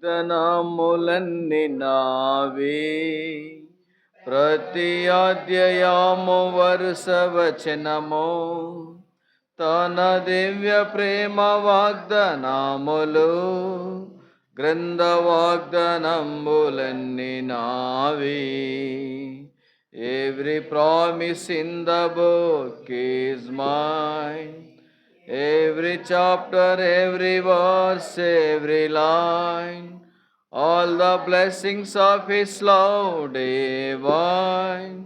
వాగ్దానములన్నీ నావే, ప్రతి అధ్యాయము వరుస వచనము తన దివ్య ప్రేమ వాగ్దానములు, గ్రంథ వాగ్దానములన్నీ నావే. Every promise in the book is mine. Every chapter, every verse, every line, all the blessings of His love divine.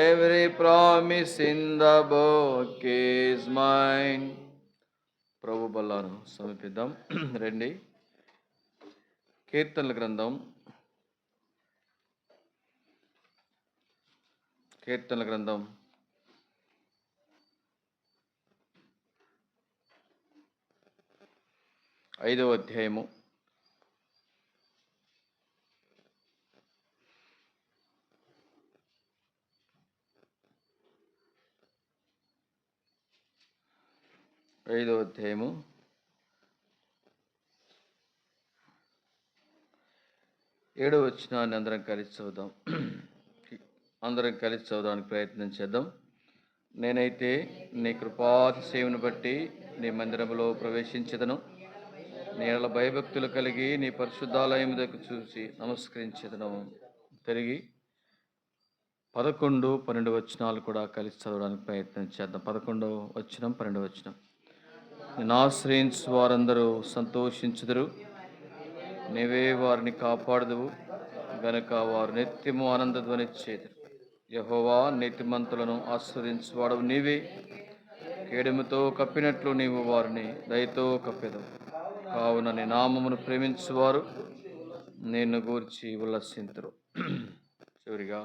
Every promise in the book is mine. ప్రభు బల్లాను సమర్పిద్దాం. రండి. కీర్తనల గ్రంథం 5వ అధ్యాయము 7వ వచనాన్ని అందరం కలిసి చదవడానికి ప్రయత్నం చేద్దాం. నేనైతే నీ కృపాతిశయమును బట్టి నీ మందిరములో ప్రవేశించెదను. నీడల భయభక్తులు కలిగి నీ పరిశుద్ధాలయము దగ్గర చూసి నమస్కరించెదను. తిరిగి 11, 12 వచనాలు కూడా కలిసి చదవడానికి ప్రయత్నం చేద్దాం. 11వ వచనం, 12వ వచనం. నేను ఆశ్రయించు వారందరూ సంతోషించుదురు, నీవే వారిని కాపాడుదువు గనుక వారు నిత్యము ఆనందధ్వని చేదురు. యెహోవా, నీతిమంతులను ఆస్వాదించువాడవు నీవే. కేడెముతో కప్పినట్లు నీవు వారిని దయతో కప్పెదవు. కావున నీ నామమును ప్రేమించువారు నిన్ను గూర్చి ఉల్లసింతురు. చివరిగా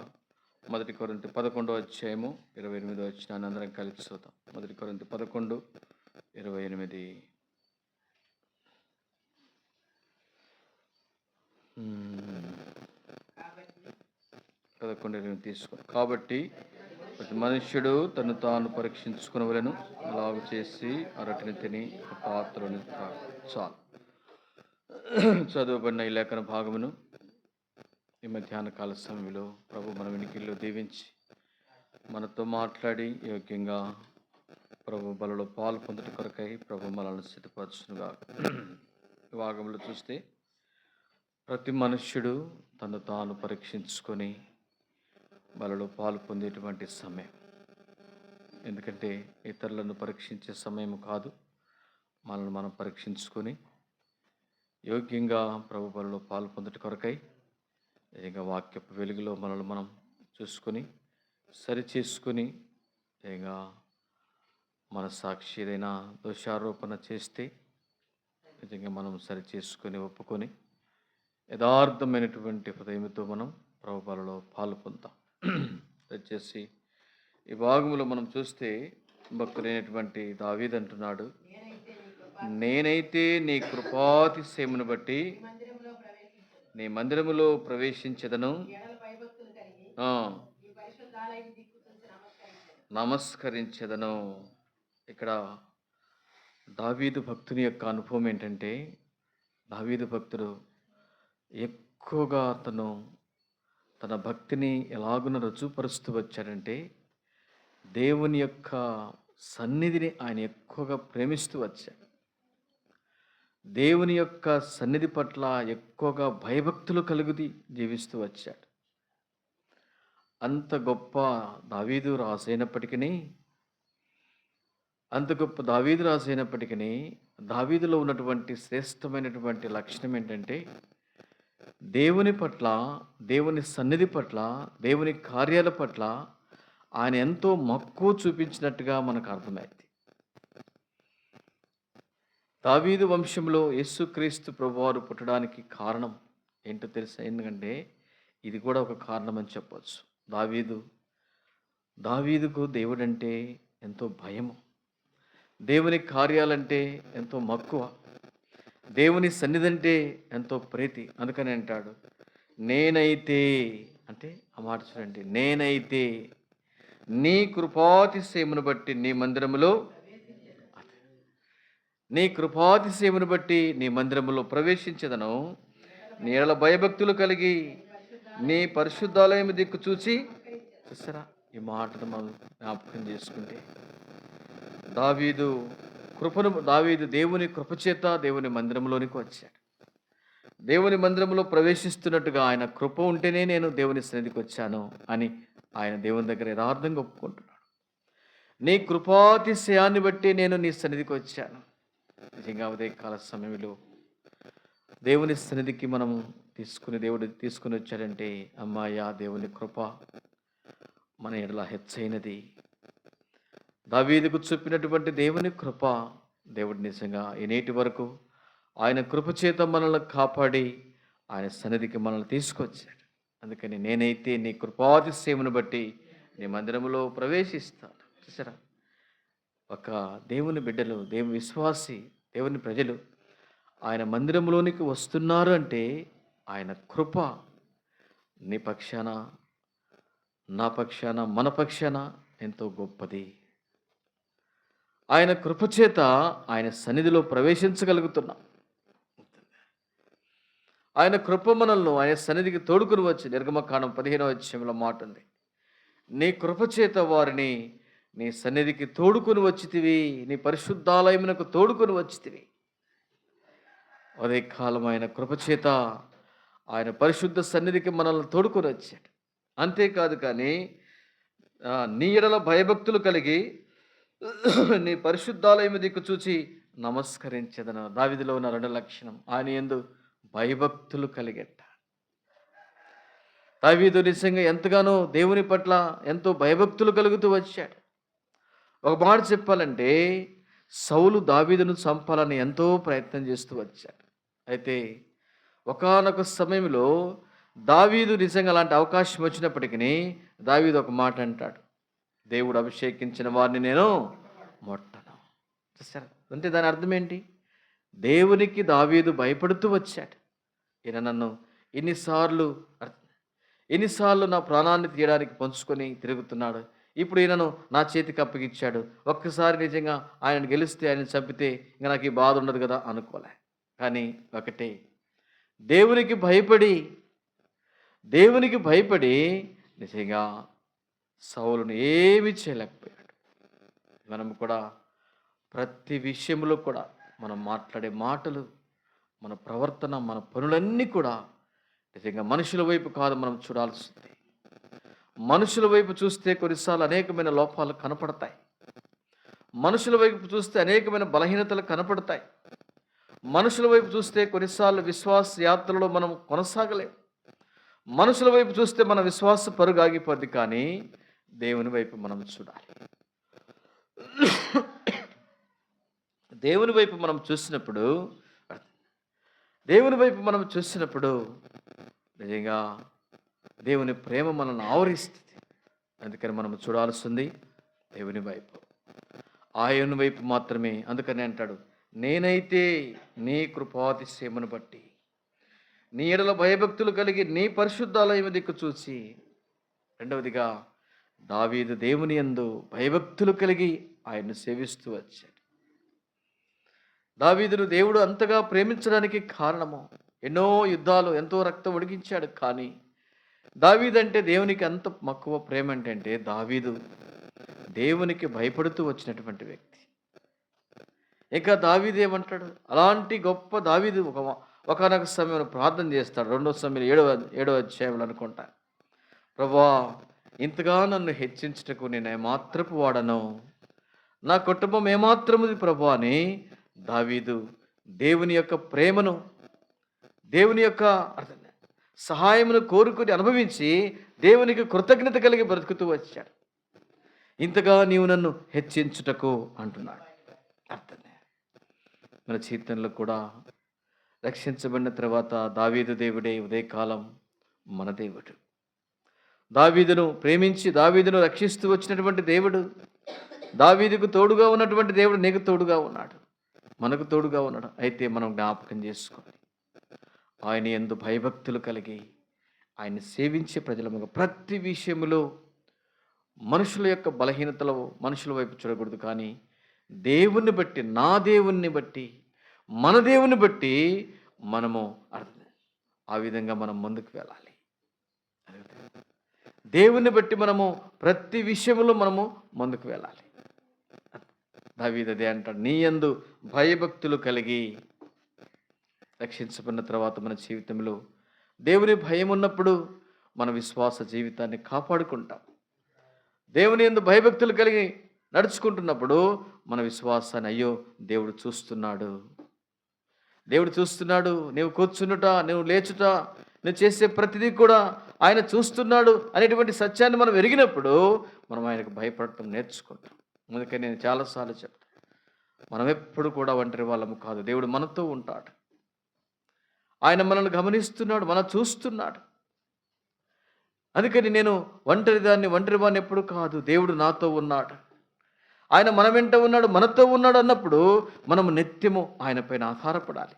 1 కొరింథీ 11వ అధ్యాయము 28వ వచనాన్ని అందరం కలిసి చూద్దాం. 1 కొరింథీ 11:28. 11:28 తీసుకో. కాబట్టి ప్రతి మనుష్యుడు తను తాను పరీక్షించుకునవలెను, అలాగ చేసి అరటిని తిని పాత్రని చాలు. చదువుబడిన ఈ లేఖన భాగమును ఈ మధ్యాహ్న కాల సమయంలో ప్రభు మన వెనుకల్లో దీవించి మనతో మాట్లాడి యోగ్యంగా ప్రభు బలలో పాలు పొందటి కొరకై ప్రభు మనల్ని సిద్ధపరచునుగా. ఈ భాగంలో చూస్తే ప్రతి మనుష్యుడు తను తాను పరీక్షించుకొని బలలో పాలు పొందేటువంటి సమయం. ఎందుకంటే ఇతరులను పరీక్షించే సమయం కాదు, మనల్ని మనం పరీక్షించుకొని యోగ్యంగా ప్రభు బలలో పాలు పొందటి కొరకై నిజంగా వాక్యపు వెలుగులో మనల్ని మనం చూసుకొని సరిచేసుకొని నిజంగా మన సాక్షి ఏదైనా దోషారోపణ చేస్తే నిజంగా మనం సరిచేసుకొని ఒప్పుకొని యథార్థమైనటువంటి హృదయంతో మనం ప్రభువులలో పాలు పొందాం. దయచేసి ఈ భాగంలో మనం చూస్తే భక్తుడైనటువంటి దావీదు అంటున్నాడు, నేనైతే నీ కృపాతిశయమును బట్టి నీ మందిరములో ప్రవేశించెదను, నమస్కరించెదను. ఇక్కడ దావీదు భక్తుని యొక్క అనుభవం ఏంటంటే, దావీదు భక్తుడు ఎక్కువగా తన భక్తిని ఎలాగున రుజువుపరుస్తూ వచ్చాడంటే, దేవుని యొక్క సన్నిధిని ఆయన ఎక్కువగా ప్రేమిస్తూ వచ్చాడు. దేవుని యొక్క సన్నిధి పట్ల ఎక్కువగా భయభక్తులు కలుగుతూ జీవిస్తూ వచ్చాడు. అంత గొప్ప దావీదు రాసైనప్పటికీ దావీదులో ఉన్నటువంటి శ్రేష్టమైనటువంటి లక్షణం ఏంటంటే, దేవుని పట్ల, దేవుని సన్నిధి పట్ల, దేవుని కార్యాల పట్ల ఆయన ఎంతో మక్కువ చూపించినట్టుగా మనకు అర్థమైంది. దావీదు వంశంలో యేసుక్రీస్తు ప్రభువారు పుట్టడానికి కారణం ఏంటో తెలుసా? ఎందుకంటే ఇది కూడా ఒక కారణం అని చెప్పవచ్చు. దావీదుకు దేవుడంటే ఎంతో భయము, దేవుని కార్యాలంటే ఎంతో మక్కువ, దేవుని సన్నిధి అంటే ఎంతో ప్రీతి. అందుకని అంటాడు, నేనైతే, అంటే ఆ మాట చూడండి, నేనైతే నీ కృపాతిశయమును బట్టి నీ మందిరములో ప్రవేశించదను, నీ ఎడల భయభక్తులు కలిగి నీ పరిశుద్ధాలయం దిక్కు చూసారా ఈ మాటను మనం జ్ఞాపకం చేసుకుంటే దావీదు దేవుని కృపచేత దేవుని మందిరంలోనికి వచ్చాడు. దేవుని మందిరంలో ప్రవేశిస్తున్నట్టుగా ఆయన కృప ఉంటేనే నేను దేవుని సన్నిధికి వచ్చాను అని ఆయన దేవుని దగ్గర యథార్థంగా ఒప్పుకుంటున్నాడు. నీ కృపాతిశయాన్ని బట్టి నేను నీ సన్నిధికి వచ్చాను. నిజంగా ఉదయకాల సమయంలో దేవుని సన్నిధికి మనం దేవుడు తీసుకుని వచ్చాడంటే అమ్మాయ దేవుని కృప మన ఎడల హెచ్చైనది. దావీదుకు చూపినటువంటి దేవుని కృప దేవుడు నిజంగా ఈ నేటి వరకు ఆయన కృపచేత మనల్ని కాపాడి ఆయన సన్నిధికి మనల్ని తీసుకొచ్చాడు. అందుకని నేనైతే నీ కృపాతిశయమును బట్టి నీ మందిరంలో ప్రవేశిస్తాను. చూసారా, ఒక దేవుని బిడ్డలు, దేవుని విశ్వాసి, దేవుని ప్రజలు ఆయన మందిరంలోనికి వస్తున్నారు అంటే ఆయన కృప నీ పక్షాన, నా పక్షాన, మన పక్షాన ఎంతో గొప్పది. ఆయన కృపచేత ఆయన సన్నిధిలో ప్రవేశించగలుగుతున్నాం. ఆయన కృప మనల్ని ఆయన సన్నిధికి తోడుకుని వచ్చి నిర్గమకాండం 15వ అధ్యాయంలో మాట ఉంది, నీ కృపచేత వారిని నీ సన్నిధికి తోడుకుని వచ్చితివి, నీ పరిశుద్ధాలయమునకు తోడుకుని వచ్చితివి. అదే కాలం ఆయన కృపచేత ఆయన పరిశుద్ధ సన్నిధికి మనల్ని తోడుకొని వచ్చాడు. అంతేకాదు కానీ నీ ఎడల భయభక్తులు కలిగి నీ పరిశుద్ధాలయము దిక్కు చూచి నమస్కరించదను. దావీదులో ఉన్న 2 లక్షణం, ఆయన యందు భయభక్తులు కలిగేట. దావీదు నిజంగా ఎంతగానో దేవుని పట్ల ఎంతో భయభక్తులు కలుగుతూ వచ్చాడు. ఒక మాట చెప్పాలంటే సౌలు దావీదును చంపాలని ఎంతో ప్రయత్నం చేస్తూ వచ్చాడు. అయితే ఒకానొక సమయంలో దావీదు నిజంగా అలాంటి అవకాశం వచ్చినప్పటికీ దావీదు ఒక మాట అంటాడు, దేవుడు అభిషేకించిన వారిని నేను ముట్టను. చూసారా, అంటే దాని అర్థం ఏంటి? దేవునికి దావీదు భయపడుతూ వచ్చాడు. ఈయన నన్ను ఎన్నిసార్లు నా ప్రాణాన్ని తీయడానికి పంచుకొని తిరుగుతున్నాడు, ఇప్పుడు ఈయనను నా చేతికి అప్పగించాడు. ఒక్కసారి నిజంగా ఆయన గెలిస్తే, ఆయన చంపితే ఇంకా నాకు ఈ బాధ ఉండదు కదా అనుకోలే. కానీ ఒకటే, దేవునికి భయపడి నిజంగా సౌలును ఏమీ చేయలేకపోయాడు. మనం కూడా ప్రతి విషయంలో కూడా మనం మాట్లాడే మాటలు, మన ప్రవర్తన, మన పనులన్నీ కూడా నిజంగా మనుషుల వైపు కాదు మనం చూడాల్సింది. మనుషుల వైపు చూస్తే కొన్నిసార్లు అనేకమైన లోపాలు కనపడతాయి. మనుషుల వైపు చూస్తే అనేకమైన బలహీనతలు కనపడతాయి. మనుషుల వైపు చూస్తే కొన్నిసార్లు విశ్వాస యాత్రలో మనం కొనసాగలేం. మనుషుల వైపు చూస్తే మన విశ్వాస పరుగు ఆగిపోద్ది. కానీ దేవుని వైపు మనం చూడాలి. దేవుని వైపు మనం చూసినప్పుడు నిజంగా దేవుని ప్రేమ మనల్ని ఆవరిస్తుంది. అందుకని మనం చూడాల్సింది దేవుని వైపు, ఆయన వైపు మాత్రమే. అందుకని అంటాడు, నేనైతే నీ కృపాతిశయమును బట్టి నీ ఎడల భయభక్తులు కలిగి నీ పరిశుద్ధాలయం దిక్కు చూసి. రెండవదిగా దావీదు దేవుని యందు భయభక్తులు కలిగి ఆయన్ను సేవిస్తూ వచ్చాడు. దావీదును దేవుడు అంతగా ప్రేమించడానికి కారణము, ఎన్నో యుద్ధాలు, ఎంతో రక్తం ఉడికించాడు. కానీ దావీదంటే దేవునికి అంత మక్కువ ప్రేమ అంటే దావీదు దేవునికి భయపడుతూ వచ్చినటువంటి వ్యక్తి. ఇక దావీదు ఏమంటాడు? అలాంటి గొప్ప దావీదు ఒకనొక సమయంలో ప్రార్థన చేస్తాడు. 2వ సమయంలో 7వ అధ్యాయంలో అనుకుంటా, ప్రభువా ఇంతగా నన్ను హెచ్చించుటకు నేను ఏమాత్రపు వాడను, నా కుటుంబం ఏమాత్రముది ప్రభువా అని దావీదు దేవుని యొక్క ప్రేమను, దేవుని యొక్క సహాయమును కోరుకుని అనుభవించి దేవునికి కృతజ్ఞత కలిగి బ్రతుకుతూ వచ్చాడు. ఇంతగా నీవు నన్ను హెచ్చించుటకు అంటున్నాడు. అర్థమే మన జీవితంలో కూడా రక్షించబడిన తర్వాత దావీదు దేవుడే ఉదయకాలం మన దేవుడు. దావీదును ప్రేమించి దావీదును రక్షిస్తూ వచ్చినటువంటి దేవుడు, దావీదుకు తోడుగా ఉన్నటువంటి దేవుడు నీకు తోడుగా ఉన్నాడు, మనకు తోడుగా ఉన్నాడు. అయితే మనం జ్ఞాపకం చేసుకోవాలి, ఆయన యందు భయభక్తులు కలిగి ఆయన సేవించే ప్రజలముగా ప్రతి విషయంలో మనుషుల యొక్క బలహీనతలు మనుషుల వైపు చూడకూడదు. కానీ దేవుణ్ణి బట్టి, నా దేవుణ్ణి బట్టి, మన దేవుని బట్టి మనము ఆ విధంగా మనం ముందుకు వెళ్ళాలి. దేవుని బట్టి మనము ప్రతి విషయంలో మనము ముందుకు వెళ్ళాలి. దావీదు అదే అంటాడు, నీ యందు భయభక్తులు కలిగి. రక్షించబడిన తర్వాత మన జీవితంలో దేవుని భయం ఉన్నప్పుడు మన విశ్వాస జీవితాన్ని కాపాడుకుంటాం. దేవుని యందు భయభక్తులు కలిగి నడుచుకుంటున్నప్పుడు మన విశ్వాసాన్ని, అయ్యో దేవుడు చూస్తున్నాడు, దేవుడు చూస్తున్నాడు, నువ్వు కూర్చునుట, నువ్వు లేచుట, నువ్వు చేసే ప్రతిదీ కూడా ఆయన చూస్తున్నాడు అనేటువంటి సత్యాన్ని మనం ఎరిగినప్పుడు మనం ఆయనకు భయపడటం నేర్చుకుంటాం. అందుకని నేను చాలాసార్లు చెప్తాను, మనం ఎప్పుడు కూడా ఒంటరి వాళ్ళము కాదు. దేవుడు మనతో ఉంటాడు, ఆయన మనల్ని గమనిస్తున్నాడు, మనం చూస్తున్నాడు. అందుకని నేను ఒంటరి వాడిని ఎప్పుడు కాదు, దేవుడు నాతో ఉన్నాడు, ఆయన మన వెంట ఉన్నాడు, మనతో ఉన్నాడు అన్నప్పుడు మనము నిత్యము ఆయన పైన ఆధారపడాలి.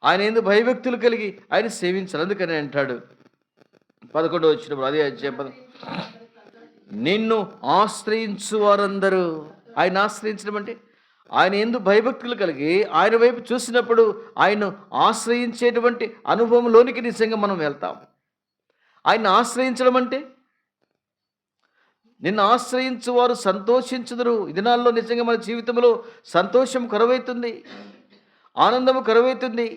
ఆయన ఎందుకు భయభక్తులు కలిగి ఆయన సేవించాలి. అందుకని అంటాడు 11వ వచనంలో, అదే అధ్యాయం, నిన్ను ఆశ్రయించు వారందరూ. ఆయన ఆశ్రయించడం అంటే ఆయన ఎందుకు భయభక్తులు కలిగి ఆయన వైపు చూసినప్పుడు ఆయన ఆశ్రయించేటువంటి అనుభవంలోనికి నిజంగా మనం వెళ్తాం. ఆయన ఆశ్రయించడం అంటే, నిన్ను ఆశ్రయించు వారు సంతోషించుదురు. ఈ దినాల్లో నిజంగా మన జీవితంలో సంతోషం కరువైతుంది, ఆనందము కరువైతుంది.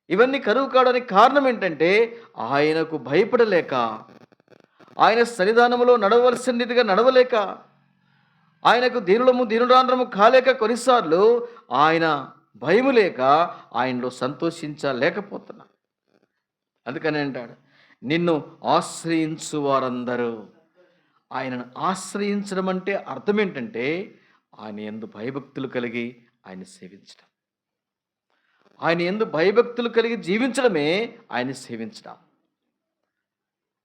ఇవన్నీ కరువు కావడానికి కారణం ఏంటంటే ఆయనకు భయపడలేక, ఆయన సన్నిధానములో నడవలసినదిగా నడవలేక, ఆయనకు దీనురాంధ్రము కాలేక, కొన్నిసార్లు ఆయన భయము లేక ఆయనలో సంతోషించలేకపోతున్నా. అందుకని అంటాడు, నిన్ను ఆశ్రయించు వారందరూ. ఆయనను ఆశ్రయించడం అంటే అర్థం ఏంటంటే ఆయన యందు భయభక్తులు కలిగి ఆయన సేవించడం, ఆయన యందు భయభక్తులు కలిగి జీవించడమే ఆయన సేవించడం.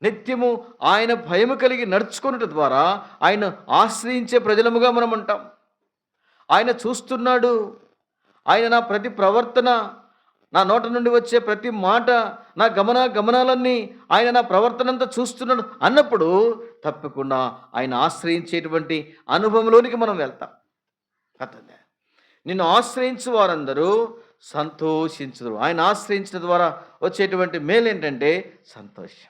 నిత్యము ఆయన భయము కలిగి నడుచుకున్నట ద్వారా ఆయన ఆశ్రయించే ప్రజలముగా మనం ఉంటాం. ఆయన చూస్తున్నాడు, ఆయన నా ప్రతి ప్రవర్తన, నా నోట నుండి వచ్చే ప్రతి మాట, నా గమనాలన్నీ ఆయన నా ప్రవర్తన అంతా చూస్తున్నాడు అన్నప్పుడు తప్పకుండా ఆయన ఆశ్రయించేటువంటి అనుభవంలోనికి మనం వెళ్తాం. అర్థంగా, నిన్ను ఆశ్రయించు వారందరూ సంతోషించుదురు. ఆయన ఆశ్రయించడం ద్వారా వచ్చేటువంటి మేలు ఏంటంటే సంతోషం.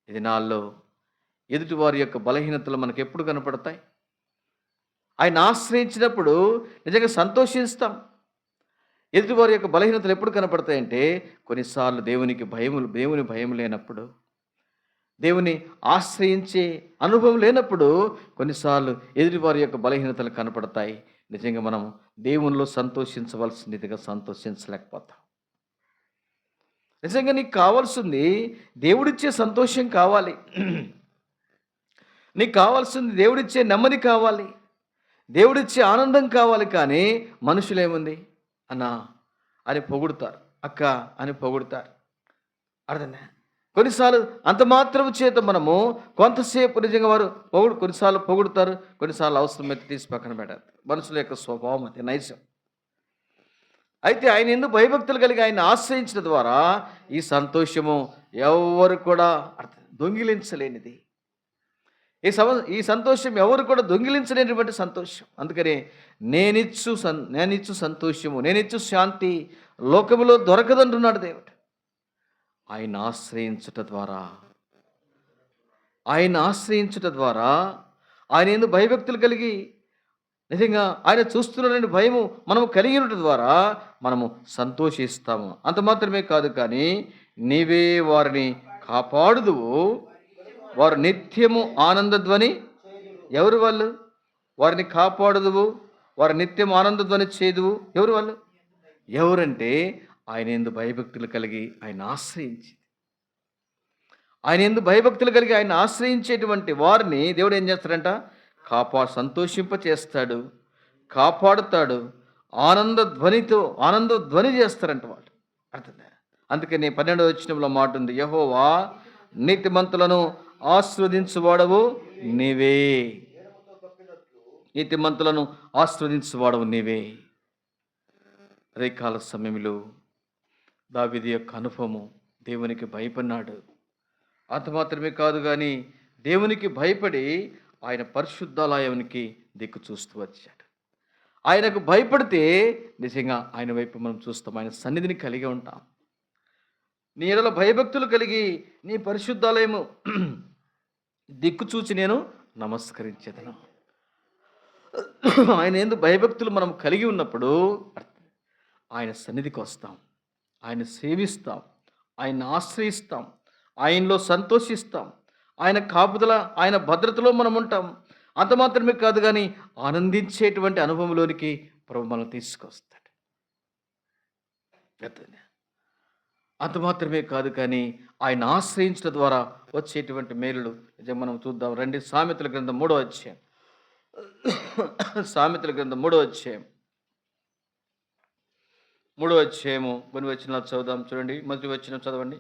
ఈ దినాల్లో ఎదుటి వారి యొక్క బలహీనతలు మనకు ఎప్పుడు కనపడతాయి? ఆయన ఆశ్రయించినప్పుడు నిజంగా సంతోషిస్తాం. ఎదుటివారి యొక్క బలహీనతలు ఎప్పుడు కనపడతాయంటే కొన్నిసార్లు దేవుని భయం లేనప్పుడు, దేవుని ఆశ్రయించే అనుభవం లేనప్పుడు కొన్నిసార్లు ఎదుటివారి యొక్క బలహీనతలు కనపడతాయి. నిజంగా మనం దేవునిలో సంతోషించవలసిందిగా సంతోషించలేకపోతాం. నిజంగా నీకు కావాల్సింది దేవుడిచ్చే సంతోషం కావాలి, నీకు కావాల్సింది దేవుడిచ్చే నెమ్మది కావాలి, దేవుడిచ్చే ఆనందం కావాలి. కానీ మనుషులేముంది అన్నా అని పొగుడుతారు, అక్క అని పొగుడుతారు. అర్థమే, కొన్నిసార్లు అంత మాత్రం చేత మనము కొంతసేపు నిజంగా వారు కొన్నిసార్లు పొగుడుతారు, కొన్నిసార్లు అవసరమైతే తీసి పక్కన పెట్టారు. మనుషుల యొక్క స్వభావం అది, నైజం. అయితే ఆయన ఎందుకు భయభక్తులు కలిగి ఆయన ఆశ్రయించడం ద్వారా ఈ సంతోషము ఎవరు కూడా దొంగిలించలేనిది. ఈ సంతోషం ఎవరు కూడా దొంగిలించలేనటువంటి సంతోషం. అందుకని నేనిచ్చు సంతోషము, నేనిచ్చు శాంతి లోకములో దొరకదంటున్నాడు దేవుడు. ఆయన ఆశ్రయించుట ద్వారా ఆయన ఎందుకు భయభక్తులు కలిగి నిజంగా ఆయన చూస్తున్నాడని భయము మనము కలిగి ఉండటం ద్వారా మనము సంతోషిస్తాము. అంత మాత్రమే కాదు, కానీ నీవే వారిని కాపాడుదువు, వారు నిత్యము ఆనందధ్వని. ఎవరు వాళ్ళు? వారిని కాపాడుదువు, వారు నిత్యం ఆనందధ్వని చేదువు. ఎవరు వాళ్ళు? ఎవరంటే ఆయన యందు భయభక్తులు కలిగి ఆయన ఆశ్రయించేటువంటి వారిని దేవుడు ఏం చేస్తాడంట? సంతోషింప చేస్తాడు, కాపాడుతాడు, ఆనందధ్వని చేస్తారంట వాళ్ళు. అర్థంగా, అందుకని 12వ వచనంలో మాట ఉంది, యెహోవా నీతిమంతులను ఆశీర్వదించువాడవు నీవే. నీతిమంతులను ఆశీర్వదించువాడవు నీవే. రేకాల సమయంలో దావీదు యొక్క అనుభవము, దేవునికి భయపడినాడు. అంత మాత్రమే కాదు, కానీ దేవునికి భయపడి ఆయన పరిశుద్ధాలయానికి దిక్కు చూస్తూ వచ్చాడు. ఆయనకు భయపడితే నిజంగా ఆయన వైపు మనం చూస్తాం, ఆయన సన్నిధిని కలిగి ఉంటాం. నీ ఎడల భయభక్తులు కలిగి నీ పరిశుద్ధాలయము దిక్కు చూచి నేను నమస్కరించేదను. ఆయన ఎందు భయభక్తులు మనం కలిగి ఉన్నప్పుడు ఆయన సన్నిధికి వస్తాం, ఆయన సేవిస్తాం, ఆయన్ని ఆశ్రయిస్తాం, ఆయనలో సంతోషిస్తాం, ఆయన కాపుదల, ఆయన భద్రతలో మనం ఉంటాం. అంత మాత్రమే కాదు కానీ ఆనందించేటువంటి అనుభవంలోనికి ప్రభు మనం తీసుకొస్తాడు. అంత మాత్రమే కాదు కానీ ఆయన ఆశ్రయించడం ద్వారా వచ్చేటువంటి మేలులు మనం చూద్దాం. రండి, సామెతల గ్రంథం 3వ అధ్యాయం. సామెతల గ్రంథం 3వ అధ్యాయం 3వ అధ్యాయము కొన్ని వచనాలు చదువుదాం. చూడండి, మొదటి వచనం చదవండి.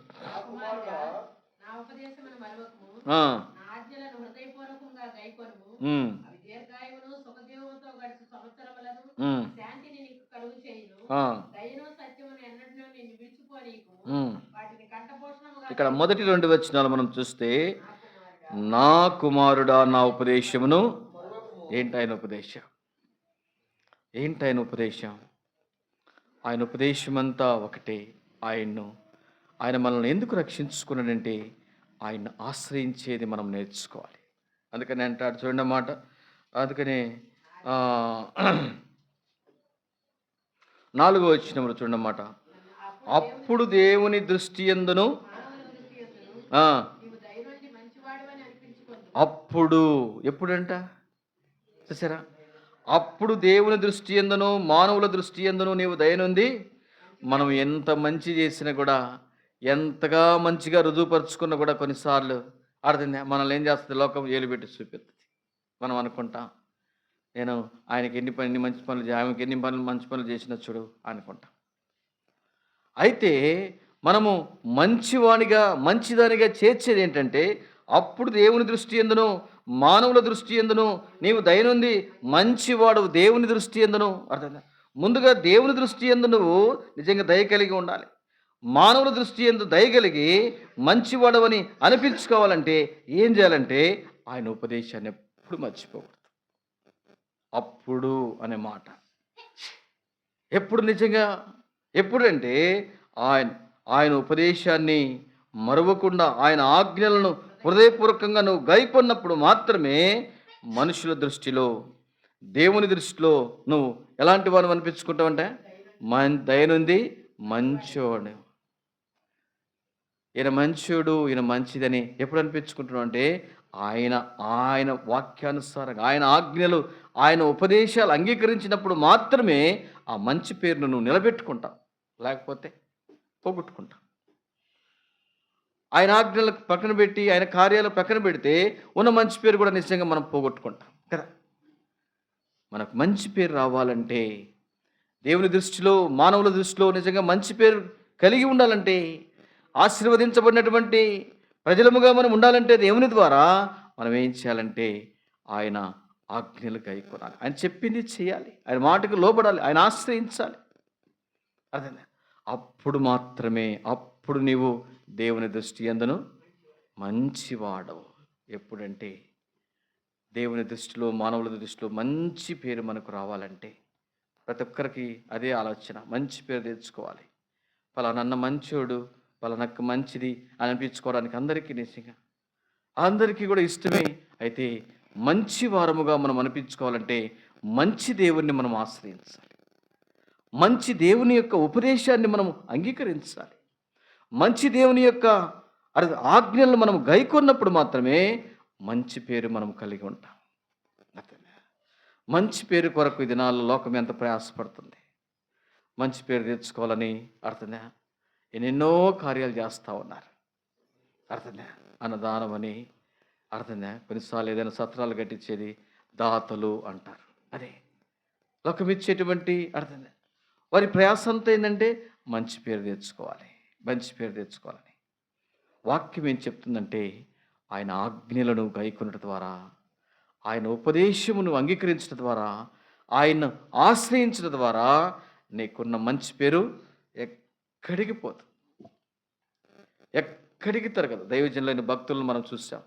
ఇక్కడ మొదటి 2 వచనాలు మనం చూస్తే, నా కుమారుడా నా ఉపదేశమును. ఏంటాయన ఉపదేశం? ఏంటాయన ఉపదేశం? ఆయన ఉపదేశమంతా ఒకటే. ఆయన మనల్ని ఎందుకు రక్షించుకున్నాడంటే ఆయన ఆశ్రయించేది మనం నేర్చుకోవాలి. అందుకని అంటాడు, చూడండి అన్నమాట. అందుకనే 4వ వచనంలో చూడండి అన్నమాట. అప్పుడు దేవుని దృష్టి యందును, అప్పుడు ఎప్పుడంట చూసారా? అప్పుడు దేవుని దృష్టి యందును మానవుల దృష్టి యందును నీవు దయనుంది. మనం ఎంత మంచి చేసినా కూడా, ఎంతగా మంచిగా రుజువుపరుచుకున్నా కూడా కొన్నిసార్లు అర్థం మనల్ని ఏం చేస్తుంది? లోకం ఏలు పెట్టి చూపిస్తుంది. మనం అనుకుంటాం, నేను ఆయనకి ఎన్ని మంచి పనులు, ఆమెకి ఎన్ని మంచి పనులు చేసినా చూడు అనుకుంటాం. అయితే మనము మంచిదానిగా చేర్చేది ఏంటంటే, అప్పుడు దేవుని దృష్టి యందును మానవుల దృష్టి యందును నీవు దయనుంది మంచివాడు. దేవుని దృష్టి యందును అర్థం, ముందుగా దేవుని దృష్టి యందు నువ్వు నిజంగా దయ కలిగి ఉండాలి. మానవుల దృష్టి యందు దయ కలిగి మంచివాడవని అనిపించుకోవాలంటే ఏం చేయాలంటే ఆయన ఉపదేశాన్ని ఎప్పుడు మర్చిపోకూడదు. అప్పుడు అనే మాట ఎప్పుడు నిజంగా ఎప్పుడంటే ఆయన ఉపదేశాన్ని మరవకుండా, ఆయన ఆజ్ఞలను హృదయపూర్వకంగా నువ్వు గైకొన్నప్పుడు మాత్రమే మనుషుల దృష్టిలో, దేవుని దృష్టిలో నువ్వు ఎలాంటి వాడు అనిపించుకుంటావంటే దయనుంది మంచోడు. ఈయన మంచోడు, ఈయన మంచిదని ఎప్పుడు అనిపించుకుంటున్నావు అంటే ఆయన వాక్యానుసారంగా, ఆయన ఆజ్ఞలు, ఆయన ఉపదేశాలు అంగీకరించినప్పుడు మాత్రమే ఆ మంచి పేరును నువ్వు నిలబెట్టుకుంటావు. లేకపోతే పోగొట్టుకుంటావు. ఆయన ఆజ్ఞలకు పక్కన పెట్టి, ఆయన కార్యాలు పక్కన పెడితే ఉన్న మంచి పేరు కూడా నిజంగా మనం పోగొట్టుకుంటాం కదా. మనకు మంచి పేరు రావాలంటే, దేవుని దృష్టిలో మానవుల దృష్టిలో నిజంగా మంచి పేరు కలిగి ఉండాలంటే, ఆశీర్వదించబడినటువంటి ప్రజలముగా మనం ఉండాలంటే దేవుని ద్వారా మనం ఏం చేయాలంటే ఆయన ఆజ్ఞలు గైకొనాలి, ఆయన చెప్పింది చేయాలి, ఆయన మాటకు లోబడాలి, ఆయన ఆశ్రయించాలి. అదే అప్పుడు మాత్రమే, అప్పుడు నీవు దేవుని దృష్టి యందును మంచివాడవు. ఎప్పుడంటే దేవుని దృష్టిలో మానవుల దృష్టిలో మంచి పేరు మనకు రావాలంటే ప్రతి ఒక్కరికి అదే ఆలోచన, మంచి పేరు తెచ్చుకోవాలి. పలానన్న మంచోడు, పలానక్క మంచిది అనిపించుకోవడానికి అందరికీ నిజంగా అందరికీ కూడా ఇష్టమే. అయితే మంచి వారముగా మనం అనిపించుకోవాలంటే మంచి దేవుణ్ణి మనం ఆశ్రయించాలి, మంచి దేవుని యొక్క ఉపదేశాన్ని మనం అంగీకరించాలి, మంచి దేవుని యొక్క ఆజ్ఞలను మనం గైకొన్నప్పుడు మాత్రమే మంచి పేరు మనం కలిగి ఉంటాం. మంచి పేరు కొరకు ఈ దినాల్లో లోకం ఎంత ప్రయాసపడుతుంది. మంచి పేరు తెచ్చుకోవాలని అర్థంగా ఎన్నెన్నో కార్యాలు చేస్తూ ఉన్నారు. అర్థంగా అన్నదానం అని, అర్థంగా కొన్నిసార్లు ఏదైనా సత్రాలు కట్టించేది దాతలు అంటారు. అదే లోకం ఇచ్చేటువంటి అర్థంగా వారి ప్రయాసంతో ఏంటంటే మంచి పేరు తెచ్చుకోవాలి, మంచి పేరు తెచ్చుకోవాలని. వాక్యం ఏం చెప్తుందంటే ఆయన ఆజ్ఞలను గైకొనడం ద్వారా, ఆయన ఉపదేశమును అంగీకరించడం ద్వారా, ఆయన్ను ఆశ్రయించడం ద్వారా నీకున్న మంచి పేరు ఎక్కడికి పోదు, ఎక్కడికి తరగదు. దైవజనులైన భక్తులను మనం చూసాం.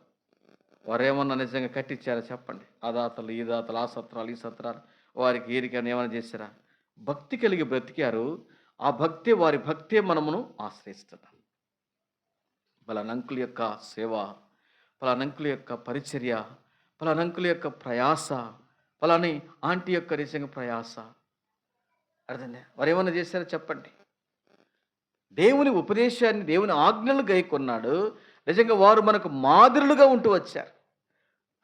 వారు ఏమన్నా నిజంగా కట్టించారా చెప్పండి? ఆ దాతలు, ఈ దాతలు, ఆ సత్రాలు, ఈ సత్రాలు, వారికి ఏరికని ఏమైనా చేశారా? భక్తి కలిగి బ్రతికారు. ఆ భక్తే, వారి భక్తే మనమును ఆశ్రయిస్తున్నాం. పలానంకుల యొక్క సేవ, పలానంకుల యొక్క పరిచర్య, పలానంకుల యొక్క ప్రయాస, పలాని ఆంటీ యొక్క నిజంగా ప్రయాస. అర్థంగా వారు ఏమన్నా చేశారో చెప్పండి. దేవుని ఉపదేశాన్ని, దేవుని ఆజ్ఞలు గైకొన్నాడు. నిజంగా వారు మనకు మాదిరులుగా ఉంటూ వచ్చారు.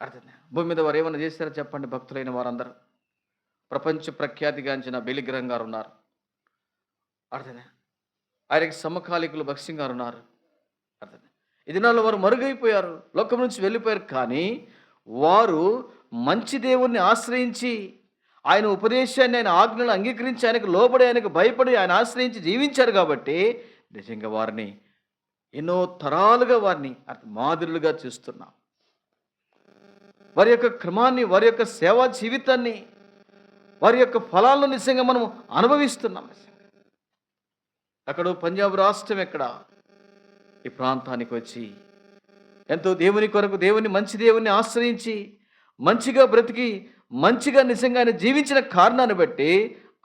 అర్థంగా భూమి మీద వారు ఏమన్నా చేశారో చెప్పండి. భక్తులైన వారందరూ ప్రపంచ ప్రఖ్యాతిగాంచిన బెలిగ్రహం గారు ఉన్నారు. అర్థంగా ఆయనకి సమకాలికులు భక్సింగ్ గారు ఉన్నారు. అర్థంగా ఈ దినాల్లో వారు మరుగైపోయారు, లోకం నుంచి వెళ్ళిపోయారు. కానీ వారు మంచి దేవుణ్ణి ఆశ్రయించి, ఆయన ఉపదేశాన్ని, ఆయన ఆజ్ఞలు అంగీకరించి, ఆయనకు లోబడి, ఆయనకు భయపడి, ఆయన ఆశ్రయించి జీవించారు. కాబట్టి నిజంగా వారిని ఎన్నో తరాలుగా వారిని మాదిరులుగా చూస్తున్నాం. వారి యొక్క క్రమాన్ని, వారి యొక్క సేవా జీవితాన్ని, వారి యొక్క ఫలాలను నిజంగా మనం అనుభవిస్తున్నాం. అక్కడ పంజాబ్ రాష్ట్రం ఎక్కడ ఈ ప్రాంతానికి వచ్చి ఎంతో దేవుని కొరకు, దేవుని మంచి దేవుని ఆశ్రయించి మంచిగా బ్రతికి మంచిగా నిజంగా ఆయన జీవించిన కారణాన్ని బట్టి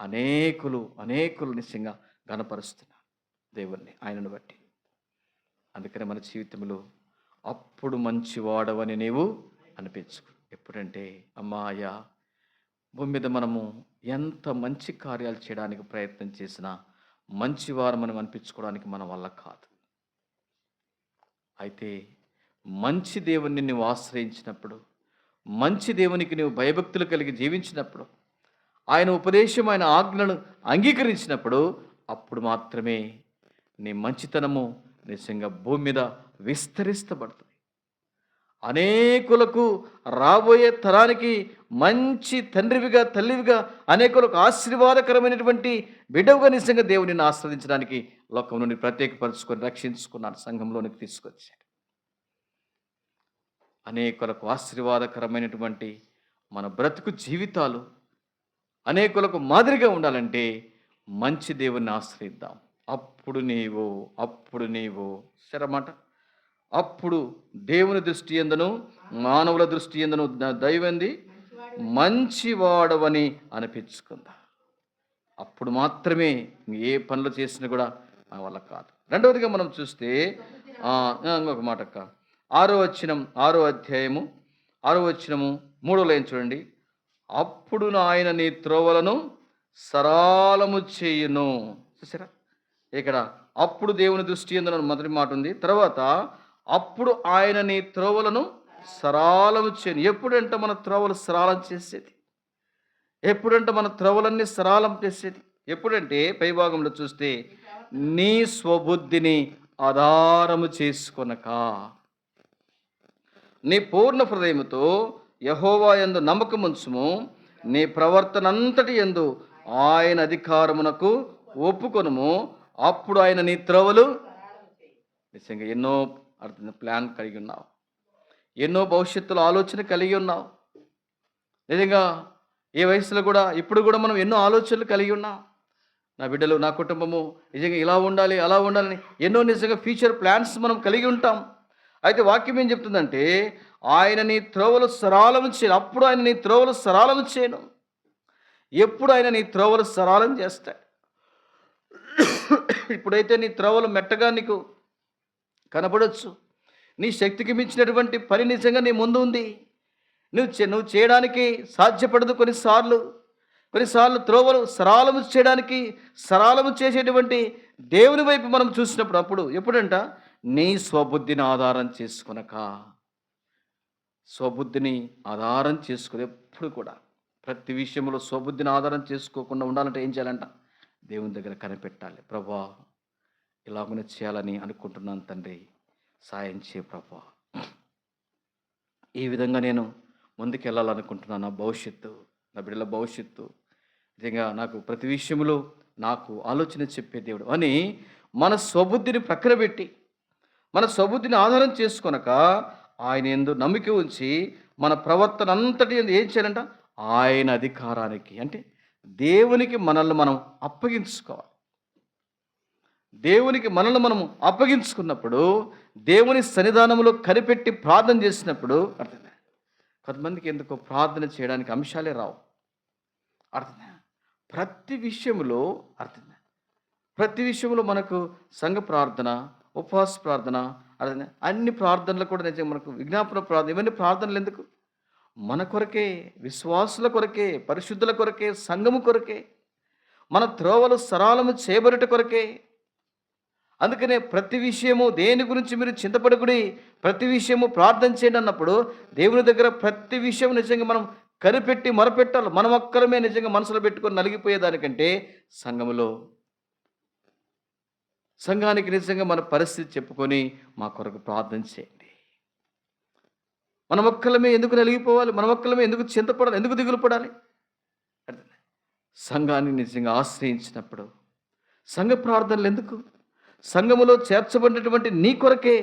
అనేకులు నిజంగా ఘనపరుస్తున్నారు దేవుణ్ణి, ఆయనను బట్టి. అందుకని మన జీవితంలో అప్పుడు మంచివాడవని నీవు అనిపించుకో. ఎప్పుడంటే అమ్మాయ భూమి మీద మనము ఎంత మంచి కార్యాలు చేయడానికి ప్రయత్నం చేసినా మంచివారు మనం అనిపించుకోవడానికి మన వల్ల కాదు. అయితే మంచి దేవుణ్ణి నువ్వు ఆశ్రయించినప్పుడు, మంచి దేవునికి నువ్వు భయభక్తులు కలిగి జీవించినప్పుడు, ఆయన ఉపదేశం, ఆయన ఆజ్ఞలను అంగీకరించినప్పుడు, అప్పుడు మాత్రమే నీ మంచితనము నిజంగా భూమి మీద విస్తరిస్తబడుతుంది. అనేకులకు, రాబోయే తరానికి మంచి తండ్రివిగా, తల్లివిగా, అనేకులకు ఆశీర్వాదకరమైనటువంటి బిడ్డవుగా నిజంగా దేవుడిని ఆస్వాదించడానికి లోకం నుండి ప్రత్యేకపరుచుకొని రక్షించుకున్నాను, సంఘంలోనికి తీసుకొచ్చాడు. అనేకులకు ఆశీర్వాదకరమైనటువంటి మన బ్రతుకు జీవితాలు అనేకులకు మాదిరిగా ఉండాలంటే మంచి దేవుణ్ణి ఆశ్రయిద్దాం. అప్పుడు నీవు సరమాట అప్పుడు దేవుని దృష్టి యందును మానవుల దృష్టి యందును దైవంది మంచివాడవని అనిపించుకుందా. అప్పుడు మాత్రమే ఏ పనులు చేసినా కూడా మన వల్ల కాదు. రెండవదిగా మనం చూస్తే ఇంకొక మాట అక్క, 6వ అధ్యాయము 6వ వచనము 3వ లైన్ చూడండి. అప్పుడు ఆయన నీ త్రోవలను సరళము చేయును. చూసారా, ఇక్కడ అప్పుడు దేవుని దృష్టి యందు మొదటి మాట ఉంది. తర్వాత అప్పుడు ఆయన నీ త్రోవలను సరళము చేయను. ఎప్పుడంటే మన త్రోవలు సరళం చేసేది, ఎప్పుడంటే మన త్రోవలన్నీ సరళం చేసేది ఎప్పుడంటే పైభాగంలో చూస్తే నీ స్వబుద్ధిని ఆధారము చేసుకొనక నీ పూర్ణ హృదయముతో యెహోవా యందు నమ్మకముంచుము, నీ ప్రవర్తన అంతటి యందు ఆయన అధికారమునకు ఒప్పుకొనుము. అప్పుడు ఆయన నీ త్రోవలు నిజంగా ఎన్నో ప్లాన్ కలిగి ఉన్నావు, ఎన్నో భవిష్యత్తులో ఆలోచన కలిగి ఉన్నావు. నిజంగా ఏ వయసులో కూడా ఇప్పుడు కూడా మనం ఎన్నో ఆలోచనలు కలిగి ఉన్నాం. నా బిడ్డలు, నా కుటుంబము నిజంగా ఇలా ఉండాలి, అలా ఉండాలని ఎన్నో నిజంగా ఫ్యూచర్ ప్లాన్స్ మనం కలిగి ఉంటాం. అయితే వాక్యం ఏం చెప్తుందంటే ఆయన నీ త్రోవలు సరళము చేయను. అప్పుడు ఆయన నీ త్రోవలు సరళము చేయను. ఎప్పుడు ఆయన నీ త్రోవలు సరళం చేస్తాడు. ఇప్పుడైతే నీ త్రోవలు మెట్టగా నీకు కనపడవచ్చు, నీ శక్తికి మించినటువంటి పని నిజంగా నీ ముందు ఉంది, నువ్వు చేయడానికి సాధ్యపడదు. కొన్నిసార్లు త్రోవలు సరళము చేసేటువంటి దేవుని వైపు మనం చూసినప్పుడు, అప్పుడు ఎప్పుడంట నీ స్వబుద్ధిని ఆధారం చేసుకొనక, స్వబుద్ధిని ఆధారం చేసుకుని ఎప్పుడు కూడా ప్రతి విషయంలో స్వబుద్ధిని ఆధారం చేసుకోకుండా ఉండాలంటే ఏం చేయాలంట? దేవుని దగ్గర కనిపెట్టాలి. ప్రభా, ఇలాగనే చేయాలని అనుకుంటున్నాను తండ్రి, సాయం చేయ ప్రభా. ఈ విధంగా నేను ముందుకు వెళ్ళాలనుకుంటున్నాను. నా భవిష్యత్తు, నా బిడ్డల భవిష్యత్తు నిజంగా నాకు ప్రతి విషయంలో నాకు ఆలోచన చెప్పే దేవుడు అని మన స్వబుద్ధిని ప్రక్కన పెట్టి, మన స్వబుద్ధిని ఆధారం చేసుకొనక ఆయన యందు నమ్మిక ఉంచి మన ప్రవర్తన అంతటి ఏం చేయాలంట? ఆయన అధికారానికి, అంటే దేవునికి మనల్ని మనం అప్పగించుకోవాలి. దేవునికి మనల్ని మనం అప్పగించుకున్నప్పుడు, దేవుని సన్నిధానంలో కనిపెట్టి ప్రార్థన చేసినప్పుడు అర్థం. కొంతమందికి ఎందుకో ప్రార్థన చేయడానికి అంశాలే రావు. అర్థం. ప్రతి విషయంలో మనకు సంఘ ప్రార్థన, ఉపవాస ప్రార్థన, అర్థం అన్ని ప్రార్థనలు కూడా నిజంగా మనకు విజ్ఞాపన ప్రార్థన, ఇవన్నీ ప్రార్థనలు ఎందుకు? మన కొరకే, విశ్వాసుల కొరకే, పరిశుద్ధుల కొరకే, సంఘము కొరకే, మన త్రోవలు సరళము చేయబడుట కొరకే. అందుకనే ప్రతి విషయము దేని గురించి మీరు చింతపడకుడి, ప్రతి విషయము ప్రార్థన చేయండి అన్నప్పుడు దేవుని దగ్గర ప్రతి విషయం నిజంగా మనం కనిపెట్టి మొరపెట్టాలి. మనం ఒక్కరమే నిజంగా మనసులో పెట్టుకొని నలిగిపోయేదానికంటే సంఘానికి నిజంగా మన పరిస్థితి చెప్పుకొని మా కొరకు ప్రార్థన చేయండి. మన ఒక్కలమే ఎందుకు నలిగిపోవాలి? మన ఒక్కలమే ఎందుకు చింతపడాలి? ఎందుకు దిగులు పడాలి? సంఘాన్ని నిజంగా ఆశ్రయించినప్పుడు సంఘ ప్రార్థనలు ఎందుకు? సంఘములో చేర్చబడినటువంటి నీ కొరకే.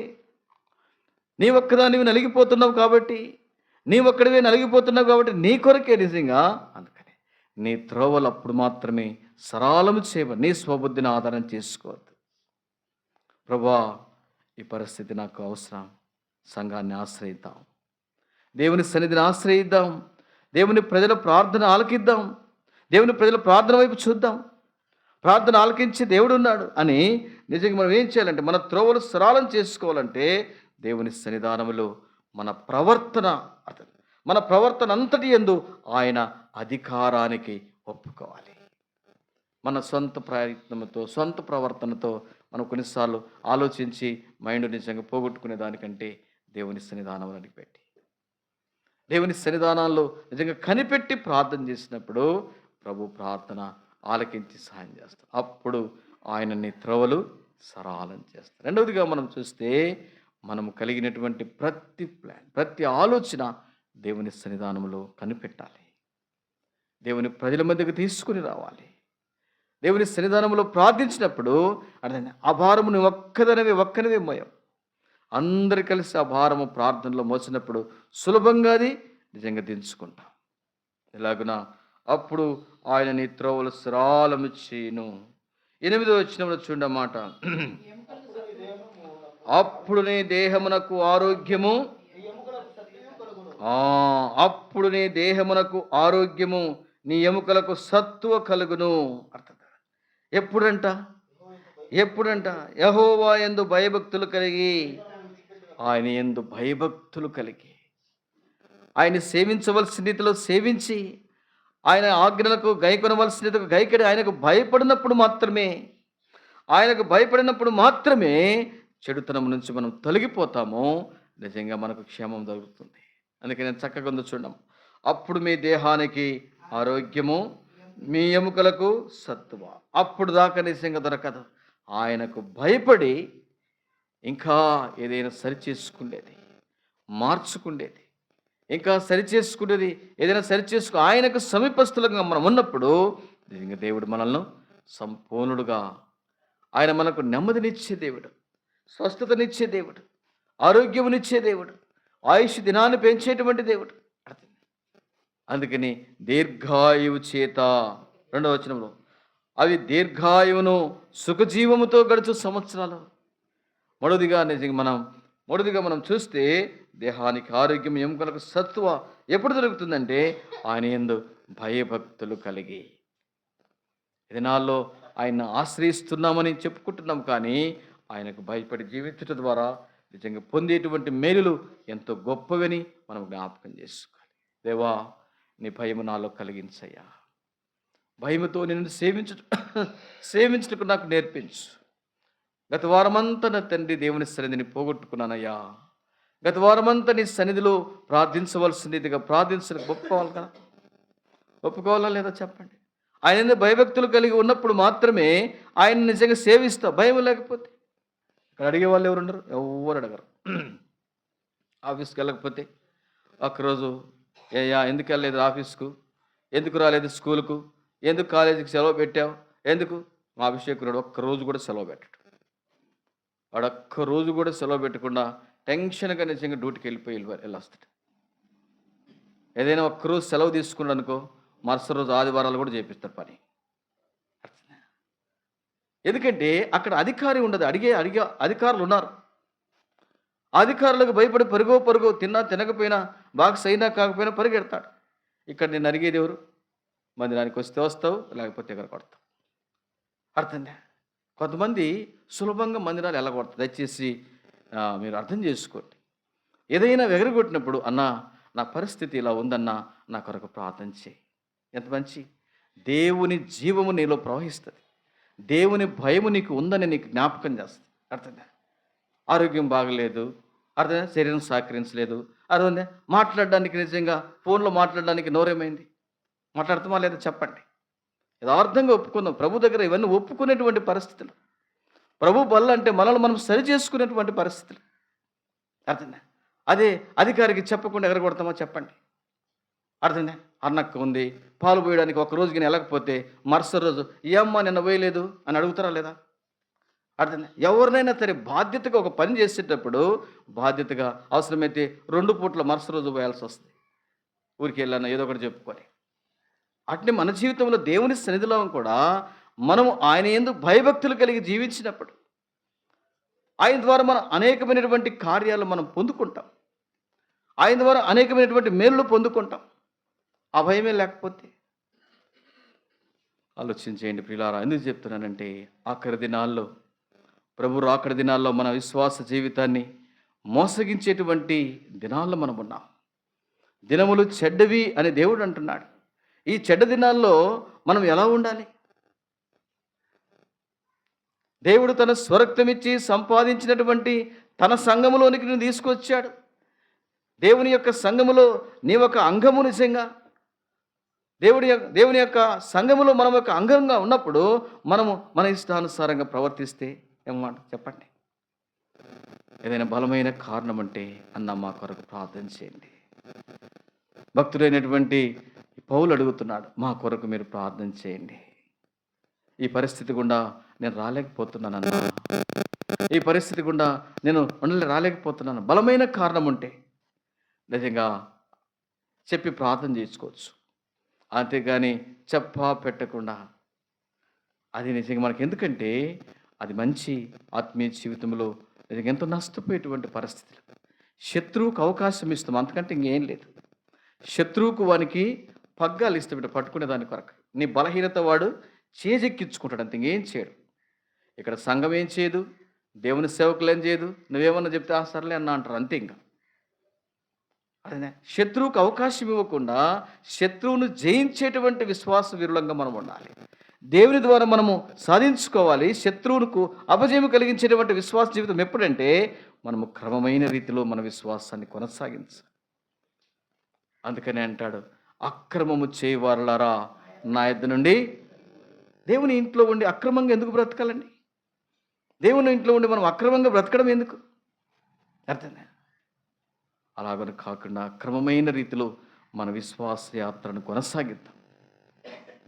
నీ ఒక్కదానివి నలిగిపోతున్నావు కాబట్టి, నీ ఒక్కడివే నలిగిపోతున్నావు కాబట్టి నీ కొరకే నిజంగా. అందుకని నీ త్రోవలు అప్పుడు మాత్రమే సరళము చేయబడి నీ స్వబుద్ధిని ఆధారం చేసుకోవద్దు. ప్రభువా, ఈ పరిస్థితి నాకు అవసరం. సంఘాన్ని ఆశ్రయిద్దాం, దేవుని సన్నిధిని ఆశ్రయిద్దాం, దేవుని ప్రజల ప్రార్థన ఆలకిద్దాం, దేవుని ప్రజల ప్రార్థన వైపు చూద్దాం. ప్రార్థన ఆలకించి దేవుడు ఉన్నాడు అని నిజంగా మనం ఏం చేయాలంటే మన త్రోవలు సరళం చేసుకోవాలంటే దేవుని సన్నిధానములో మన ప్రవర్తన అంతటి యందు ఆయన అధికారానికి ఒప్పుకోవాలి. మన సొంత ప్రయత్నంతో, సొంత ప్రవర్తనతో మనం కొన్నిసార్లు ఆలోచించి మైండ్ నిజంగా పోగొట్టుకునే దానికంటే దేవుని సన్నిధానంలో పెట్టి, దేవుని సన్నిధానాల్లో నిజంగా కనిపెట్టి ప్రార్థన చేసినప్పుడు ప్రభు ప్రార్థన ఆలకించి సహాయం చేస్తాం. అప్పుడు ఆయనని త్రోవలు సరళం చేస్తారు. రెండవదిగా మనం చూస్తే మనము కలిగినటువంటి ప్రతి ప్లాన్, ప్రతి ఆలోచన దేవుని సన్నిధానంలో కనిపెట్టాలి. దేవుని ప్రజల మధ్యకు తీసుకుని రావాలి. దేవుని సన్నిధానంలో ప్రార్థించినప్పుడు అర్థం ఆ భారము నువ్వు ఒక్కనివే మోయం. అందరు కలిసి ఆ భారము ప్రార్థనలో మోసినప్పుడు సులభంగా అది నిజంగా దించుకుంటాం. ఎలాగున అప్పుడు ఆయన నీ త్రోవలు సరళము చేయును. 8వ వచనంలో చూడమాట, అప్పుడు నీ దేహమునకు ఆరోగ్యము, అప్పుడు నీ దేహమునకు ఆరోగ్యము, నీ ఎముకలకు సత్తువ కలుగును. అర్థం ఎప్పుడంట యెహోవా యందు భయభక్తులు కలిగి, ఆయన యందు భయభక్తులు కలిగి, ఆయన సేవించవలసిన రీతిలో సేవించి, ఆయన ఆజ్ఞలకు గైకొనవలసిన రీతిలో గైకడి ఆయనకు భయపడినప్పుడు మాత్రమే చెడుతనం నుంచి మనం తొలగిపోతాము. నిజంగా మనకు క్షేమం దొరుకుతుంది. అందుకే నేను చక్కగా ఉందో చూడడం, అప్పుడు మీ దేహానికి ఆరోగ్యము, మీ ఎముకలకు సత్తువ. అప్పుడు దాకా నిజంగా దొరకదు. ఆయనకు భయపడి ఇంకా ఏదైనా సరిచేసుకునేది, మార్చుకునేది, ఇంకా సరిచేసుకునేది ఏదైనా సరిచేసుకు ఆయనకు సమీపస్తులుగా మనం ఉన్నప్పుడు నిజంగా దేవుడు మనల్ని సంపూర్ణుడుగా, ఆయన మనకు నెమ్మదినిచ్చే దేవుడు, స్వస్థతనిచ్చే దేవుడు, ఆరోగ్యమునిచ్చే దేవుడు, ఆయుష్ దినాన్ని పెంచేటువంటి దేవుడు. అందుకని దీర్ఘాయువు చేత, 2వ వచనంలో, అవి దీర్ఘాయువును సుఖజీవముతో గడుచు సంవత్సరాలు. మొదటిగా మనం చూస్తే దేహానికి ఆరోగ్యం, ఎముకలకు సత్తువ ఎప్పుడు దొరుకుతుందంటే ఆయన యందు భయభక్తులు కలిగి. ఈ దినాల్లో ఆయన ఆశ్రయిస్తున్నామని చెప్పుకుంటున్నాం, కానీ ఆయనకు భయపడి జీవించడం ద్వారా నిజంగా పొందేటువంటి మేలులు ఎంతో గొప్పవని మనం జ్ఞాపకం చేసుకోవాలి. దేవా, నీ భయము నాలో కలిగించయ్యా. భయముతో నిన్ను సేవించుటకు నాకు నేర్పించు. గత వారమంతా నా తండ్రి దేవుని సన్నిధిని పోగొట్టుకున్నానయ్యా. గత వారమంతా నీ సన్నిధిలో ప్రార్థించవలసిందిగా ప్రార్థించడానికి ఒప్పుకోవాలా లేదా చెప్పండి. ఆయన భయభక్తులు కలిగి ఉన్నప్పుడు మాత్రమే ఆయన నిజంగా సేవిస్తాం. భయం లేకపోతే ఇక్కడ అడిగే వాళ్ళు ఎవరు ఉండరు, ఎవరు అడగరు. ఆఫీస్కి వెళ్ళకపోతే ఒక్కరోజు ఎందుకు వెళ్ళలేదు ఆఫీస్కు, ఎందుకు రాలేదు స్కూల్కు, ఎందుకు కాలేజీకి సెలవు పెట్టావు, ఎందుకు? మా అభిషేకుడు ఒక్కరోజు కూడా సెలవు పెట్టాడు. వాడు ఒక్కరోజు కూడా సెలవు పెట్టకుండా టెన్షన్గా నిజంగా డ్యూటీకి వెళ్ళొస్తాడు. ఏదైనా ఒక్కరోజు సెలవు తీసుకున్నాడు అనుకో, మరుసటి రోజు ఆదివారాలు కూడా చేపిస్తారు పని. ఎందుకంటే అక్కడ అధికారి ఉండదు, అడిగే అధికారులు ఉన్నారు. అధికారులకు భయపడి పరుగో తినకపోయినా, బాక్స్ అయినా కాకపోయినా పరిగెడతాడు. ఇక్కడ నేను అడిగేది ఎవరు? మందిరానికి వస్తే వస్తావు, లేకపోతే ఎక్కడ కొడతావు. అర్థంగా కొంతమంది సులభంగా మందిరాలు వెళ్ళగొడతారు. దయచేసి మీరు అర్థం చేసుకోండి. ఏదైనా ఎగరగొట్టినప్పుడు, అన్నా నా పరిస్థితి ఇలా ఉందన్నా నా కొరకు ప్రార్థన చేయి. ఎంత మంచి దేవుని జీవము నీలో ప్రవహిస్తుంది. దేవుని భయము నీకు ఉందని నీకు జ్ఞాపకం చేస్తుంది. అర్థంగా ఆరోగ్యం బాగలేదు, అర్థం శరీరం సహకరించలేదు, అర్థం మాట్లాడడానికి నిజంగా ఫోన్లో మాట్లాడడానికి నోరేమైంది? మాట్లాడుతామా లేదా చెప్పండి. యథార్థంగా ఒప్పుకుందాం. ప్రభు దగ్గర ఇవన్నీ ఒప్పుకునేటువంటి పరిస్థితులు, ప్రభు బల్ల అంటే మనల్ని మనం సరి చేసుకునేటువంటి పరిస్థితులు. అర్థంగా అదే అధికారికి చెప్పకుండా ఎగరగొడతామో చెప్పండి. అర్థంగా అన్నక్క ఉంది, పాలు పోయడానికి ఒక రోజుకి వెళ్ళకపోతే మరుసటి రోజు ఏ అమ్మ నిన్న పోయలేదు అని అడుగుతారా లేదా? అర్థంగా ఎవరినైనా సరే బాధ్యతగా ఒక పని చేసేటప్పుడు బాధ్యతగా అవసరమైతే 2 పూట్ల మరుసటి రోజు పోయాల్సి వస్తుంది. ఊరికి వెళ్ళాను ఏదో ఒకటి చెప్పుకొని. అట్నే మన జీవితంలో దేవుని సన్నిధిలో కూడా మనము ఆయన యందు భయభక్తులు కలిగి జీవించినప్పుడు ఆయన ద్వారా మనం అనేకమైనటువంటి కార్యాలు మనం పొందుకుంటాం. ఆయన ద్వారా అనేకమైనటువంటి మేలులు పొందుకుంటాం. ఆ భయమే లేకపోతే ఆలోచించేయండి ప్రియులారా. ఎందుకు చెప్తున్నానంటే ఆఖరి దినాల్లో, ప్రభు రాకడి దినాల్లో మన విశ్వాస జీవితాన్ని మోసగించేటువంటి దినాల్లో మనం ఉన్నాం. దినములు చెడ్డవి అని దేవుడు అంటున్నాడు. ఈ చెడ్డ దినాల్లో మనం ఎలా ఉండాలి? దేవుడు తన స్వరక్తమిచ్చి సంపాదించినటువంటి తన సంఘములోనికి నువ్వు తీసుకొచ్చాడు. దేవుని యొక్క సంఘములో నీ ఒక అంగము. నిజంగా దేవుని యొక్క సంఘములో మనం ఒక అంగంగా ఉన్నప్పుడు మనము మన ఇష్టానుసారంగా ప్రవర్తిస్తే ఏమాట చెప్పండి. ఏదైనా బలమైన కారణం అంటే అన్న మా కొరకు ప్రార్థన చేయండి. భక్తుడైనటువంటి పౌలు అడుగుతున్నాడు, మా కొరకు మీరు ప్రార్థన చేయండి. ఈ పరిస్థితి గుండా నేను రాలేకపోతున్నానన్నా, ఈ పరిస్థితి గుండా నేను రాలేకపోతున్నాను. బలమైన కారణం ఉంటే నిజంగా చెప్పి ప్రార్థన చేసుకోవచ్చు. అంతేగాని చెప్పా పెట్టకుండా అది నిజంగా మనకి, ఎందుకంటే అది మంచి ఆత్మీయ జీవితంలో నిజంగా ఎంతో నష్టపోయేటువంటి పరిస్థితులు. శత్రువుకు అవకాశం ఇస్తాం, అంతకంటే ఇంకేం లేదు. శత్రువుకు వానికి పగ్గాలు ఇస్తాం పట్టుకునే దాని కొరకు. నీ బలహీనత వాడు చేజెక్కించుకుంటాడు, అంత ఇంకేం చేయడు. ఇక్కడ సంఘం ఏం చేయదు, దేవుని సేవకులు ఏం చేయదు. నువ్వేమన్నా చెప్తే ఆ సర్లే అన్న అంటారు, అంతే. ఇంకా అదే శత్రువుకు అవకాశం ఇవ్వకుండా శత్రువును జయించేటువంటి విశ్వాస వీరులంగా మనం ఉండాలి. దేవుని ద్వారా మనము సాధించుకోవాలి. శత్రువులకు అపజయము కలిగించేటువంటి విశ్వాస జీవితం ఎప్పుడంటే మనము క్రమమైన రీతిలో మన విశ్వాసాన్ని కొనసాగించాలి. అందుకనే అంటాడు, అక్రమము చేయవారులారా నా యొద్ద నుండి. దేవుని ఇంట్లో ఉండి అక్రమంగా ఎందుకు బ్రతకాలండి? దేవుని ఇంట్లో ఉండి మనం అక్రమంగా బ్రతకడం ఎందుకు? అర్థమే. అలాగని కాకుండా క్రమమైన రీతిలో మన విశ్వాస యాత్రను కొనసాగిద్దాం.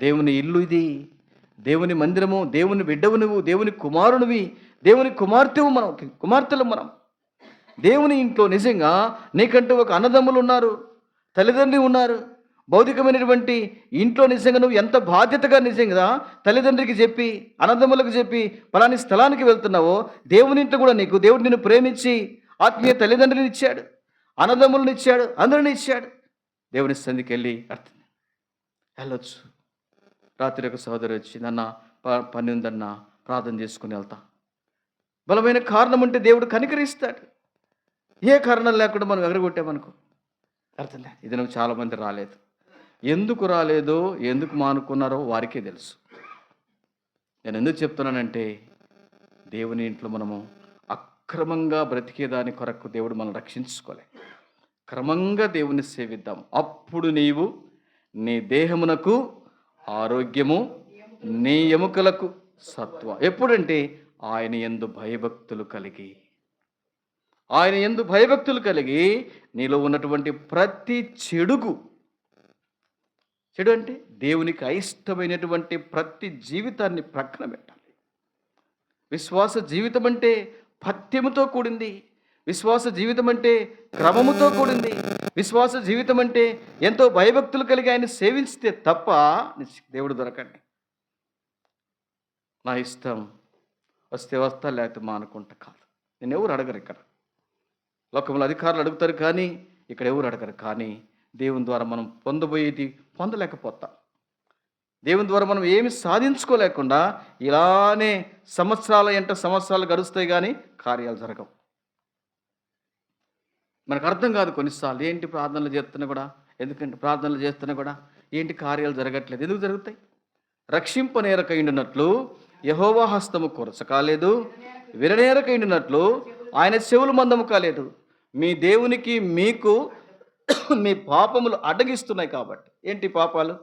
దేవుని ఇల్లు ఇది, దేవుని మందిరము, దేవుని బిడ్డవు నువ్వు, దేవుని కుమారునివి, దేవుని కుమార్తెవు మనం, కుమార్తెలు మనం. దేవుని ఇంట్లో నిజంగా నీకంటూ ఒక అన్నదమ్ములు ఉన్నారు, తల్లిదండ్రులు ఉన్నారు. భౌతికమైనటువంటి ఇంట్లో నిజంగా నువ్వు ఎంత బాధ్యతగా నిజంగా తల్లిదండ్రికి చెప్పి అన్నదమ్ములకు చెప్పి పలాని స్థలానికి వెళ్తున్నావో, దేవుని ఇంట్లో కూడా నీకు దేవుడు నిన్ను ప్రేమించి ఆత్మీయ తల్లిదండ్రులను ఇచ్చాడు, అన్నదమ్ములను ఇచ్చాడు, అందరిని ఇచ్చాడు. దేవుని సన్నిధికి వెళ్ళి వెళ్ళొచ్చు. రాత్రి ఒక సహోదరి వచ్చి నన్న పని ఉందన్న ప్రార్థన చేసుకుని వెళ్తా. బలమైన కారణం ఉంటే దేవుడు కనికరిస్తాడు. ఏ కారణం లేకుండా మనం ఎగరగొట్టామనుకో అర్థంలే. ఇది నువ్వు చాలామంది రాలేదు. ఎందుకు రాలేదో, ఎందుకు మానుకున్నారో వారికే తెలుసు. నేను ఎందుకు చెప్తున్నానంటే దేవుని ఇంట్లో మనము అక్రమంగా బ్రతికేదాని కొరకు దేవుడు మనం రక్షించుకోలే. క్రమంగా దేవుని సేవిద్దాం. అప్పుడు నీవు నీ దేహమునకు ఆరోగ్యము, నీ ఎముకలకు సత్వ. ఎప్పుడంటే ఆయన యందు భయభక్తులు కలిగి, ఆయన యందు భయభక్తులు కలిగి నీలో ఉన్నటువంటి ప్రతి చెడు అంటే దేవునికి అయిష్టమైనటువంటి ప్రతి జీవితాన్ని ప్రక్కన పెట్టాలి. విశ్వాస జీవితం అంటే పథ్యముతో కూడింది. విశ్వాస జీవితం అంటే క్రమముతో కూడింది. విశ్వాస జీవితం అంటే ఎంతో భయభక్తులు కలిగి ఆయన సేవిస్తే తప్ప దేవుడు దొరకండి. నా ఇష్టం వస్తే వస్తా, లేకపోతే మానుకుంటా కాదు. నేను ఎవరు అడగరు. ఇక్కడ లోకంలో అధికారులు అడుగుతారు, కానీ ఇక్కడ ఎవరు అడగరు. కానీ దేవుని ద్వారా మనం పొందబోయేది పొందలేకపోతాం. దేవుని ద్వారా మనం ఏమి సాధించుకోలేకుండా ఇలానే సంవత్సరాలు గడుస్తాయి కానీ కార్యాలు జరగవు. మనకు అర్థం కాదు కొన్నిసార్లు, ఏంటి ప్రార్థనలు చేస్తున్నా కూడా, ఎందుకంటే ప్రార్థనలు చేస్తున్నా కూడా ఏంటి కార్యాలు జరగట్లేదు, ఎందుకు జరుగుతాయి? రక్షింపనేరకైండునట్లు యెహోవా హస్తము కొరచ కాలేదు, విననేరకైండునట్లు ఆయన చెవులు మందము కాలేదు. మీ దేవునికి మీకు మీ పాపములు అడ్డగిస్తున్నాయి కాబట్టి. ఏంటి పాపాలు?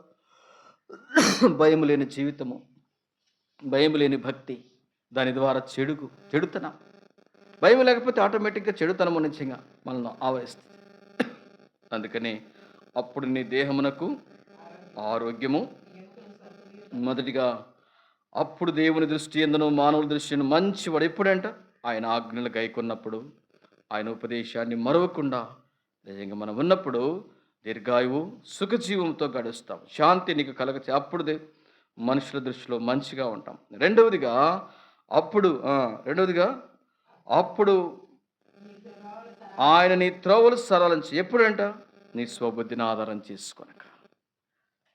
భయం లేని జీవితము, భయం లేని భక్తి, దాని ద్వారా చెడుతనం. భయం లేకపోతే ఆటోమేటిక్గా చెడుతనము నిజంగా మనల్ని ఆవరిస్తుంది. అందుకని అప్పుడు నీ దేహమునకు ఆరోగ్యము, మొదటిగా అప్పుడు దేవుని దృష్టి ఎందును మానవుల దృష్టిని మంచివాడు ఎప్పుడంట? ఆయన ఆజ్ఞలు గైకొన్నప్పుడు, ఆయన ఉపదేశాన్ని మరవకుండా నిజంగా మనం ఉన్నప్పుడు దీర్ఘాయువు సుఖజీవంతో గడుస్తాం. శాంతి నీకు కలగచే, అప్పుడు మనుషుల దృష్టిలో మంచిగా ఉంటాం. రెండవదిగా అప్పుడు ఆయన నీ త్రోవలు సరళించి, ఎప్పుడంట? నీ స్వబుద్ధిని ఆధారం చేసుకొనక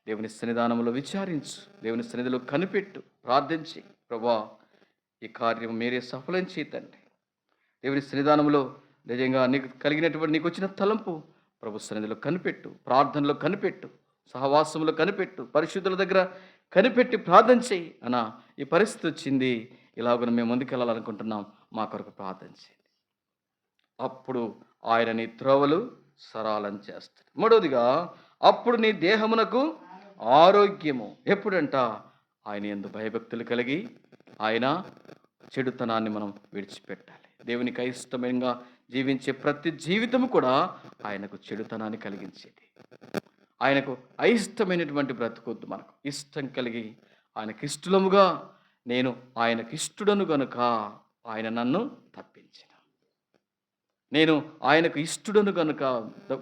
దేవుని సన్నిధానంలో విచారించు, దేవుని సన్నిధిలో కనిపెట్టు, ప్రార్థించి, ప్రభువా ఈ కార్యం మీరే సఫలం చేయండి. దేవుని సన్నిధానంలో నిజంగా నీకు కలిగినటువంటి, నీకు వచ్చిన తలంపు ప్రభు సన్నిధిలో కనిపెట్టు, ప్రార్థనలో కనిపెట్టు, సహవాసంలో కనిపెట్టు, పరిశుద్ధుల దగ్గర కనిపెట్టి ప్రార్థన చేయి. అన్న ఈ పరిస్థితి వచ్చింది, ఇలాగ మేము ముందుకెళ్ళాలనుకుంటున్నాం, మా కొరకు ప్రార్థన చేయండి. అప్పుడు ఆయన నీ త్రోవలు సరళం చేస్తాడు. మూడవదిగా అప్పుడు నీ దేహమునకు ఆరోగ్యము, ఎప్పుడంట? ఆయన యందు భయభక్తులు కలిగి ఆయన చెడుతనాన్ని మనం విడిచిపెట్టాలి. దేవునికి అయిష్టంగా జీవించే ప్రతి జీవితము కూడా ఆయనకు చెడుతనాన్ని కలిగించేది. ఆయనకు అయిష్టమైనటువంటి బ్రతుకొద్దు. మనకు ఇష్టం కలిగి ఆయనకి ఇష్టముగా, నేను ఆయనకి ఇష్టడను గనుక ఆయన నన్ను తప్పించిన, నేను ఆయనకు ఇష్టడను గనుక,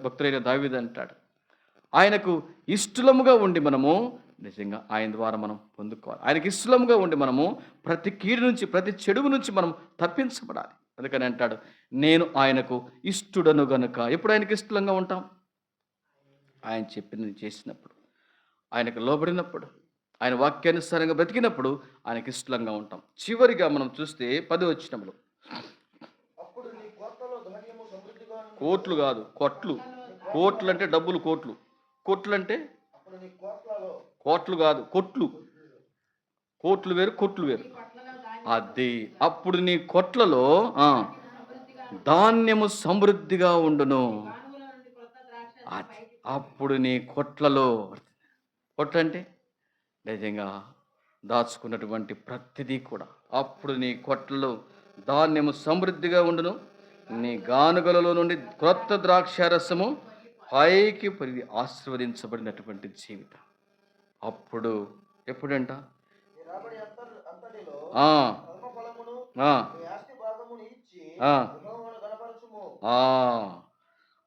భక్తుడైన దావీదు అంటాడు. ఆయనకు ఇష్టముగా ఉండి మనము నిజంగా ఆయన ద్వారా మనం పొందుకోవాలి. ఆయనకి ఇష్టముగా ఉండి మనము ప్రతి కీడు నుంచి, ప్రతి చెడుగు నుంచి మనం తప్పించబడాలి. అందుకని అంటాడు, నేను ఆయనకు ఇష్టడను గనుక. ఎప్పుడు ఆయనకి ఇష్టంగా ఉంటాం? ఆయన చెప్పింది చేసినప్పుడు, ఆయనకు లోబడినప్పుడు, ఆయన వాక్యానుసారంగా బ్రతికినప్పుడు ఆయనకి ఇష్టంగా ఉంటాం. చివరిగా మనం చూస్తే 10వ వచనంలో, కోట్లు కాదు కొట్లు. కోట్లు అంటే డబ్బులు, కోట్లు. కోట్లు అంటే కోట్లు కాదు, కొట్లు. కోట్లు వేరు, కొట్లు వేరు. అది అప్పుడు నీ కొట్లలో ధాన్యము సమృద్ధిగా ఉండును. అప్పుడు నీ కొట్లలో, కొట్లంటే నిజంగా దాచుకున్నటువంటి ప్రతిదీ కూడా, అప్పుడు నీ కొట్లలో ధాన్యము సమృద్ధిగా ఉండును. నీ గానుగలలో నుండి క్రొత్త ద్రాక్షారసము పైకి పెరిగి, ఆశీర్వదించబడినటువంటి జీవితం. అప్పుడు ఎప్పుడంట?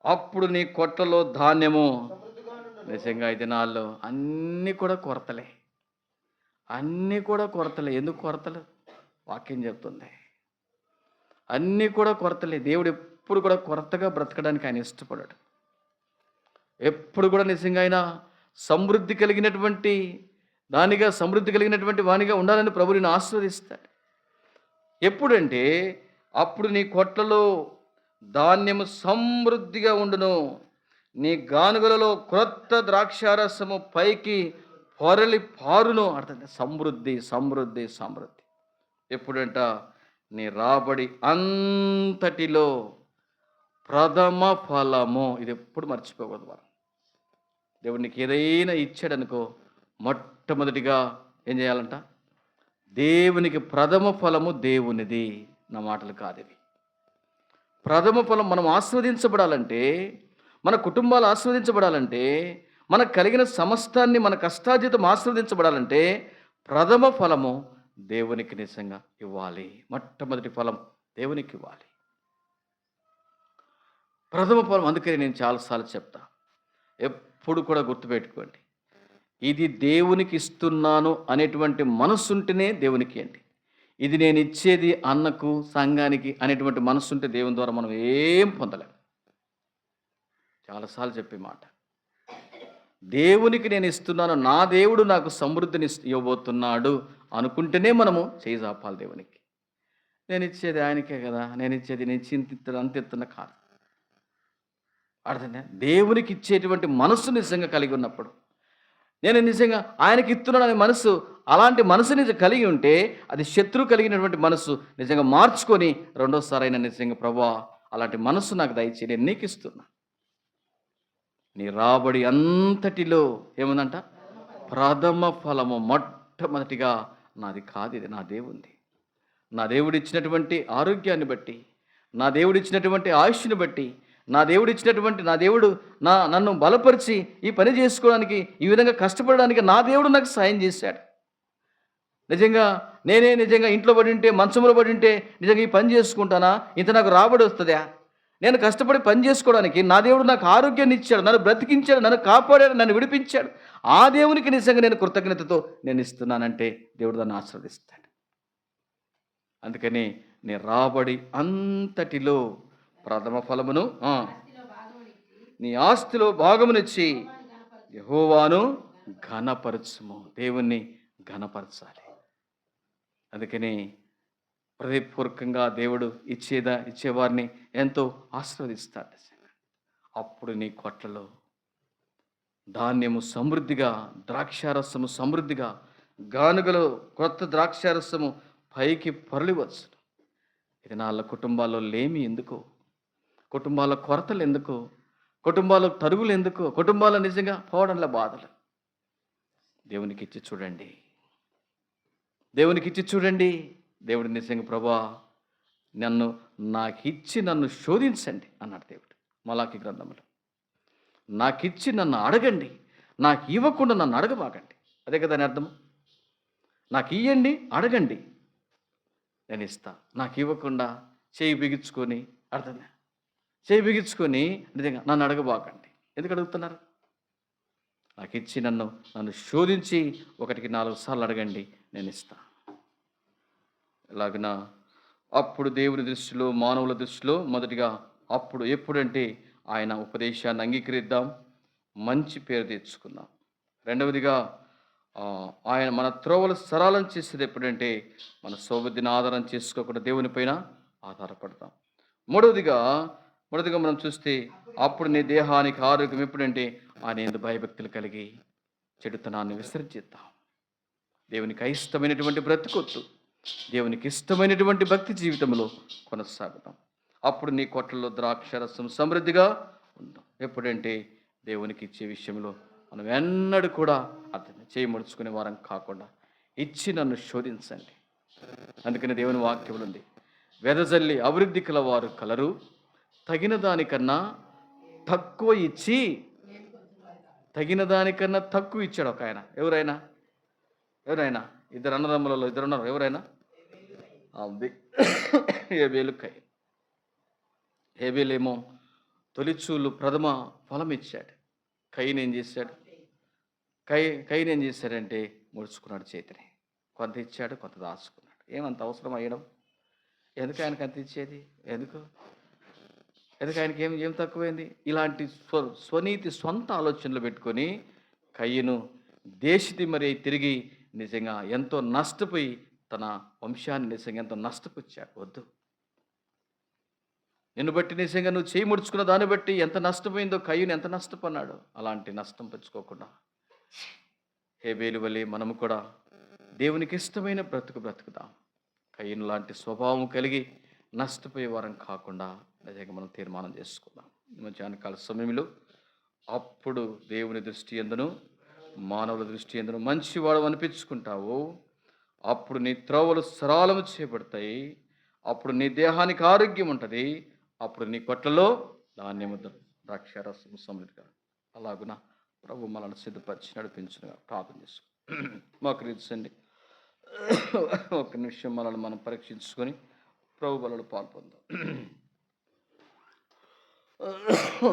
అప్పుడు నీ కొట్లలో ధాన్యము, నిజంగా ఈ దినాల్లో అన్నీ కూడా కొరతలే, అన్నీ కూడా కొరతలే. ఎందుకు కొరతలు? వాక్యం చెప్తుంది, అన్నీ కూడా కొరతలే. దేవుడు ఎప్పుడు కూడా కొరతగా బ్రతకడానికి ఆయన ఇష్టపడాడు. ఎప్పుడు కూడా నిజంగా ఆయన సమృద్ధి కలిగినటువంటి వానిగా ఉండాలని ప్రభువు నిన్ను ఆశీర్వదిస్తాడు. ఎప్పుడంటే అప్పుడు నీ కొట్లలో ధాన్యము సమృద్ధిగా ఉండును, నీ గానుగలలో క్రొత్త ద్రాక్షారసము పైకి పొరలి పారును. అర్థం, సమృద్ధి సమృద్ధి సమృద్ధి. ఎప్పుడంట? నీ రాబడి అంతటిలో ప్రథమ ఫలము. ఇది ఎప్పుడు మర్చిపోకూడదు మనం. దేవుడు నీకు ఏదైనా ఇచ్చాడనుకో, మొట్టమొదటిగా ఏం చేయాలంట? దేవునికి ప్రథమ ఫలము దేవునిది. నా మాటలు కాదివి. ప్రథమ ఫలం మనం ఆస్వాదించబడాలంటే, మన కుటుంబాలు ఆస్వాదించబడాలంటే, మనకు కలిగిన సమస్తాన్ని, మన కష్టార్జితం ఆస్వాదించబడాలంటే ప్రథమ ఫలము దేవునికి నిజంగా ఇవ్వాలి. మొట్టమొదటి ఫలం దేవునికి ఇవ్వాలి, ప్రథమ ఫలం. అందుకని నేను చాలాసార్లు చెప్తా, ఎప్పుడు కూడా గుర్తుపెట్టుకోండి, ఇది దేవునికి ఇస్తున్నాను అనేటువంటి మనస్సుంటేనే దేవునికి అండి. ఇది నేను ఇచ్చేది అన్నకు, సంఘానికి అనేటువంటి మనస్సుంటే దేవుని ద్వారా మనం ఏం పొందలేం. చాలాసార్లు చెప్పే మాట, దేవునికి నేను ఇస్తున్నాను, నా దేవుడు నాకు సమృద్ధిని ఇవ్వబోతున్నాడు అనుకుంటేనే మనము చేయి చాపాలి దేవునికి. నేను ఇచ్చేది ఆయనకే కదా, నేను ఇచ్చేది నేను చింతిస్తున్న అంతెత్తున్న కాదు. అర్థంగా దేవునికి ఇచ్చేటువంటి మనసు నిజంగా కలిగి ఉన్నప్పుడు, నేను నిజంగా ఆయనకి ఇస్తున్నాననే మనసు, అలాంటి మనసు నిజం కలిగి ఉంటే అది శత్రువు కలిగినటువంటి మనసు నిజంగా మార్చుకొని రెండోసారి అయినా నిజంగా ప్రభువా అలాంటి మనసు నాకు దయచేయి, నేను నీకు ఇస్తున్నా. నీ రాబడి అంతటిలో ఏముందంట, ప్రథమ ఫలము మొట్టమొదటిగా నాది కాదు, ఇది నా దేవుంది. నా దేవుడిచ్చినటువంటి ఆరోగ్యాన్ని బట్టి, నా దేవుడిచ్చినటువంటి ఆయుష్ని బట్టి, నా దేవుడు నన్ను బలపరిచి ఈ పని చేసుకోవడానికి, ఈ విధంగా కష్టపడడానికి నా దేవుడు నాకు సాయం చేశాడు. నిజంగా నిజంగా ఇంట్లో పడి ఉంటే, మంచంలో పడి ఉంటే నిజంగా ఈ పని చేసుకుంటానా, ఇంత నాకు రాబడి వస్తుందా? నేను కష్టపడి పని చేసుకోవడానికి నా దేవుడు నాకు ఆరోగ్యాన్ని ఇచ్చాడు, నన్ను బ్రతికించాడు, నన్ను కాపాడాడు, నన్ను విడిపించాడు. ఆ దేవునికి నిజంగా నేను కృతజ్ఞతతో నేను ఇస్తున్నానంటే దేవుడు దాన్ని ఆశీర్వదిస్తాడు. అందుకని నీ రాబడి అంతటిలో ప్రథమ ఫలమును, నీ ఆస్తిలో భాగమునిచ్చి యెహోవాను ఘనపరచుము. దేవుణ్ణి ఘనపరచాలి. అందుకని హృదయపూర్వకంగా దేవుడు ఇచ్చేవారిని ఎంతో ఆశీర్వదిస్తాడు. అప్పుడు నీ కొట్లలో ధాన్యము సమృద్ధిగా, ద్రాక్షారసము సమృద్ధిగా, గానుగలో కొత్త ద్రాక్షారసము పైకి పొరలివచ్చు. ఇది నాళ్ళ కుటుంబాల్లో లేమి ఎందుకు, కుటుంబాల కొరతలు ఎందుకు, కుటుంబాల తరుగులు ఎందుకు, కుటుంబాల నిజంగా పోవడంలో బాధలు. దేవునికి ఇచ్చి చూడండి, దేవునికి ఇచ్చి చూడండి. దేవుడు నిజంగా ప్రభువా నాకిచ్చి నన్ను శోధించండి అన్నాడు దేవుడు మలాకి గ్రంథంలో. నాకిచ్చి నన్ను అడగండి, నాకు ఇవ్వకుండా నన్ను అడగబాకండి. అదే కదా అని అర్థం. నాకు ఇవ్వండి, అడగండి, నేను ఇస్తా. నాకు ఇవ్వకుండా చేయి బిగించుకొని, అర్థమే, చేయి బిగించుకొని నిజంగా నన్ను అడగబాకండి. ఎందుకు అడుగుతున్నారు? నాకు ఇచ్చి నన్ను శోధించి 1కి 4 సార్లు అడగండి, నేను ఇస్తా. ఇలాగన అప్పుడు దేవుని దృష్టిలో, మానవుల దృష్టిలో మొదటిగా అప్పుడు ఎప్పుడంటే ఆయన ఉపదేశాన్ని అంగీకరిద్దాం, మంచి పేరు తెచ్చుకుందాం. రెండవదిగా ఆయన మన త్రోవలు సరళం చేసేది ఎప్పుడంటే మన సౌబుద్ధిని ఆధారం చేసుకోకుండా దేవుని పైన ఆధారపడతాం. మూడవదిగా మనం చూస్తే అప్పుడు నీ దేహానికి ఆరోగ్యం ఎప్పుడంటే ఆయన యందు భయభక్తులు కలిగి చెడుతనాన్ని విసర్జిద్దాం. దేవునికి అయిష్టమైనటువంటి బ్రతుకొద్దు, దేవునికి ఇష్టమైనటువంటి భక్తి జీవితంలో కొనసాగుతాం. అప్పుడు నీ కొట్లలో ద్రాక్షరసం సమృద్ధిగా ఉందాం. ఎప్పుడంటే దేవునికి ఇచ్చే విషయంలో మనం ఎన్నడూ కూడా అతన్ని చేయి ముడుచుకునే వారం కాకుండా ఇచ్చి నన్ను శోధించండి. అందుకని దేవుని వాక్యం ఉంది, వెదజల్లి అభివృద్ధి కల వారు కలరు, తగిన దానికన్నా తక్కువ ఇచ్చి, తగిన దానికన్నా తక్కువ ఇచ్చాడు ఒక ఆయన. ఎవరైనా 2 అన్నదమ్ములలో 2 ఉన్నారు. ఎవరైనా? హేబేలు, కయీను. హేబేలేమో తొలిచూలు ప్రథమ ఫలం ఇచ్చాడు. కయీను ఏం చేశాడు? కయీను ఏం చేశాడంటే ముడుచుకున్నాడు చేతిని. కొంత ఇచ్చాడు, కొంత దాచుకున్నాడు. ఏమంత అవసరం అయ్యడం? ఎందుకు ఆయనకు అంత ఇచ్చేది? ఎందుకు ఆయనకి ఏం తక్కువైంది? ఇలాంటి స్వనీతి, సొంత ఆలోచనలు పెట్టుకొని కయీను దేశితి మరి తిరిగి నిజంగా ఎంతో నష్టపోయి తన వంశాన్ని నిజంగా ఎంతో నష్టపుచ్చాడు. వద్దు, నిన్ను బట్టి నిజంగా నువ్వు చేయి ముడుచుకున్న దాన్ని బట్టి ఎంత నష్టపోయిందో, కయ్యూను ఎంత నష్టపోన్నాడు. అలాంటి నష్టం పెంచుకోకుండా హేబేలు వలె మనము కూడా దేవునికి ఇష్టమైన బ్రతుకుదాం. కయ్యూను లాంటి స్వభావం కలిగి నష్టపోయే వారం కాకుండా నిజంగా మనం తీర్మానం చేసుకుందాం. మధ్యాహ్నకాల సమయంలో అప్పుడు దేవుని దృష్టి ఎందును, మానవుల దృష్టి ఎందును మంచివాడు అనిపించుకుంటావు. అప్పుడు నీ త్రోవలు సరళము చేయబడతాయి. అప్పుడు నీ దేహానికి ఆరోగ్యం ఉంటుంది. అప్పుడు నీ కొట్లలో ధాన్యము, ద్రాక్షారసము సమృద్ధిగా. అలాగున ప్రభు మనల్ని సిద్ధపరిచి నడిపించుగా ప్రార్థన చేసుకో. మాకు రీచండి. ఒక నిమిషం మనల్ని మనం పరీక్షించుకొని ప్రభు బలలో పాల్పొందాం.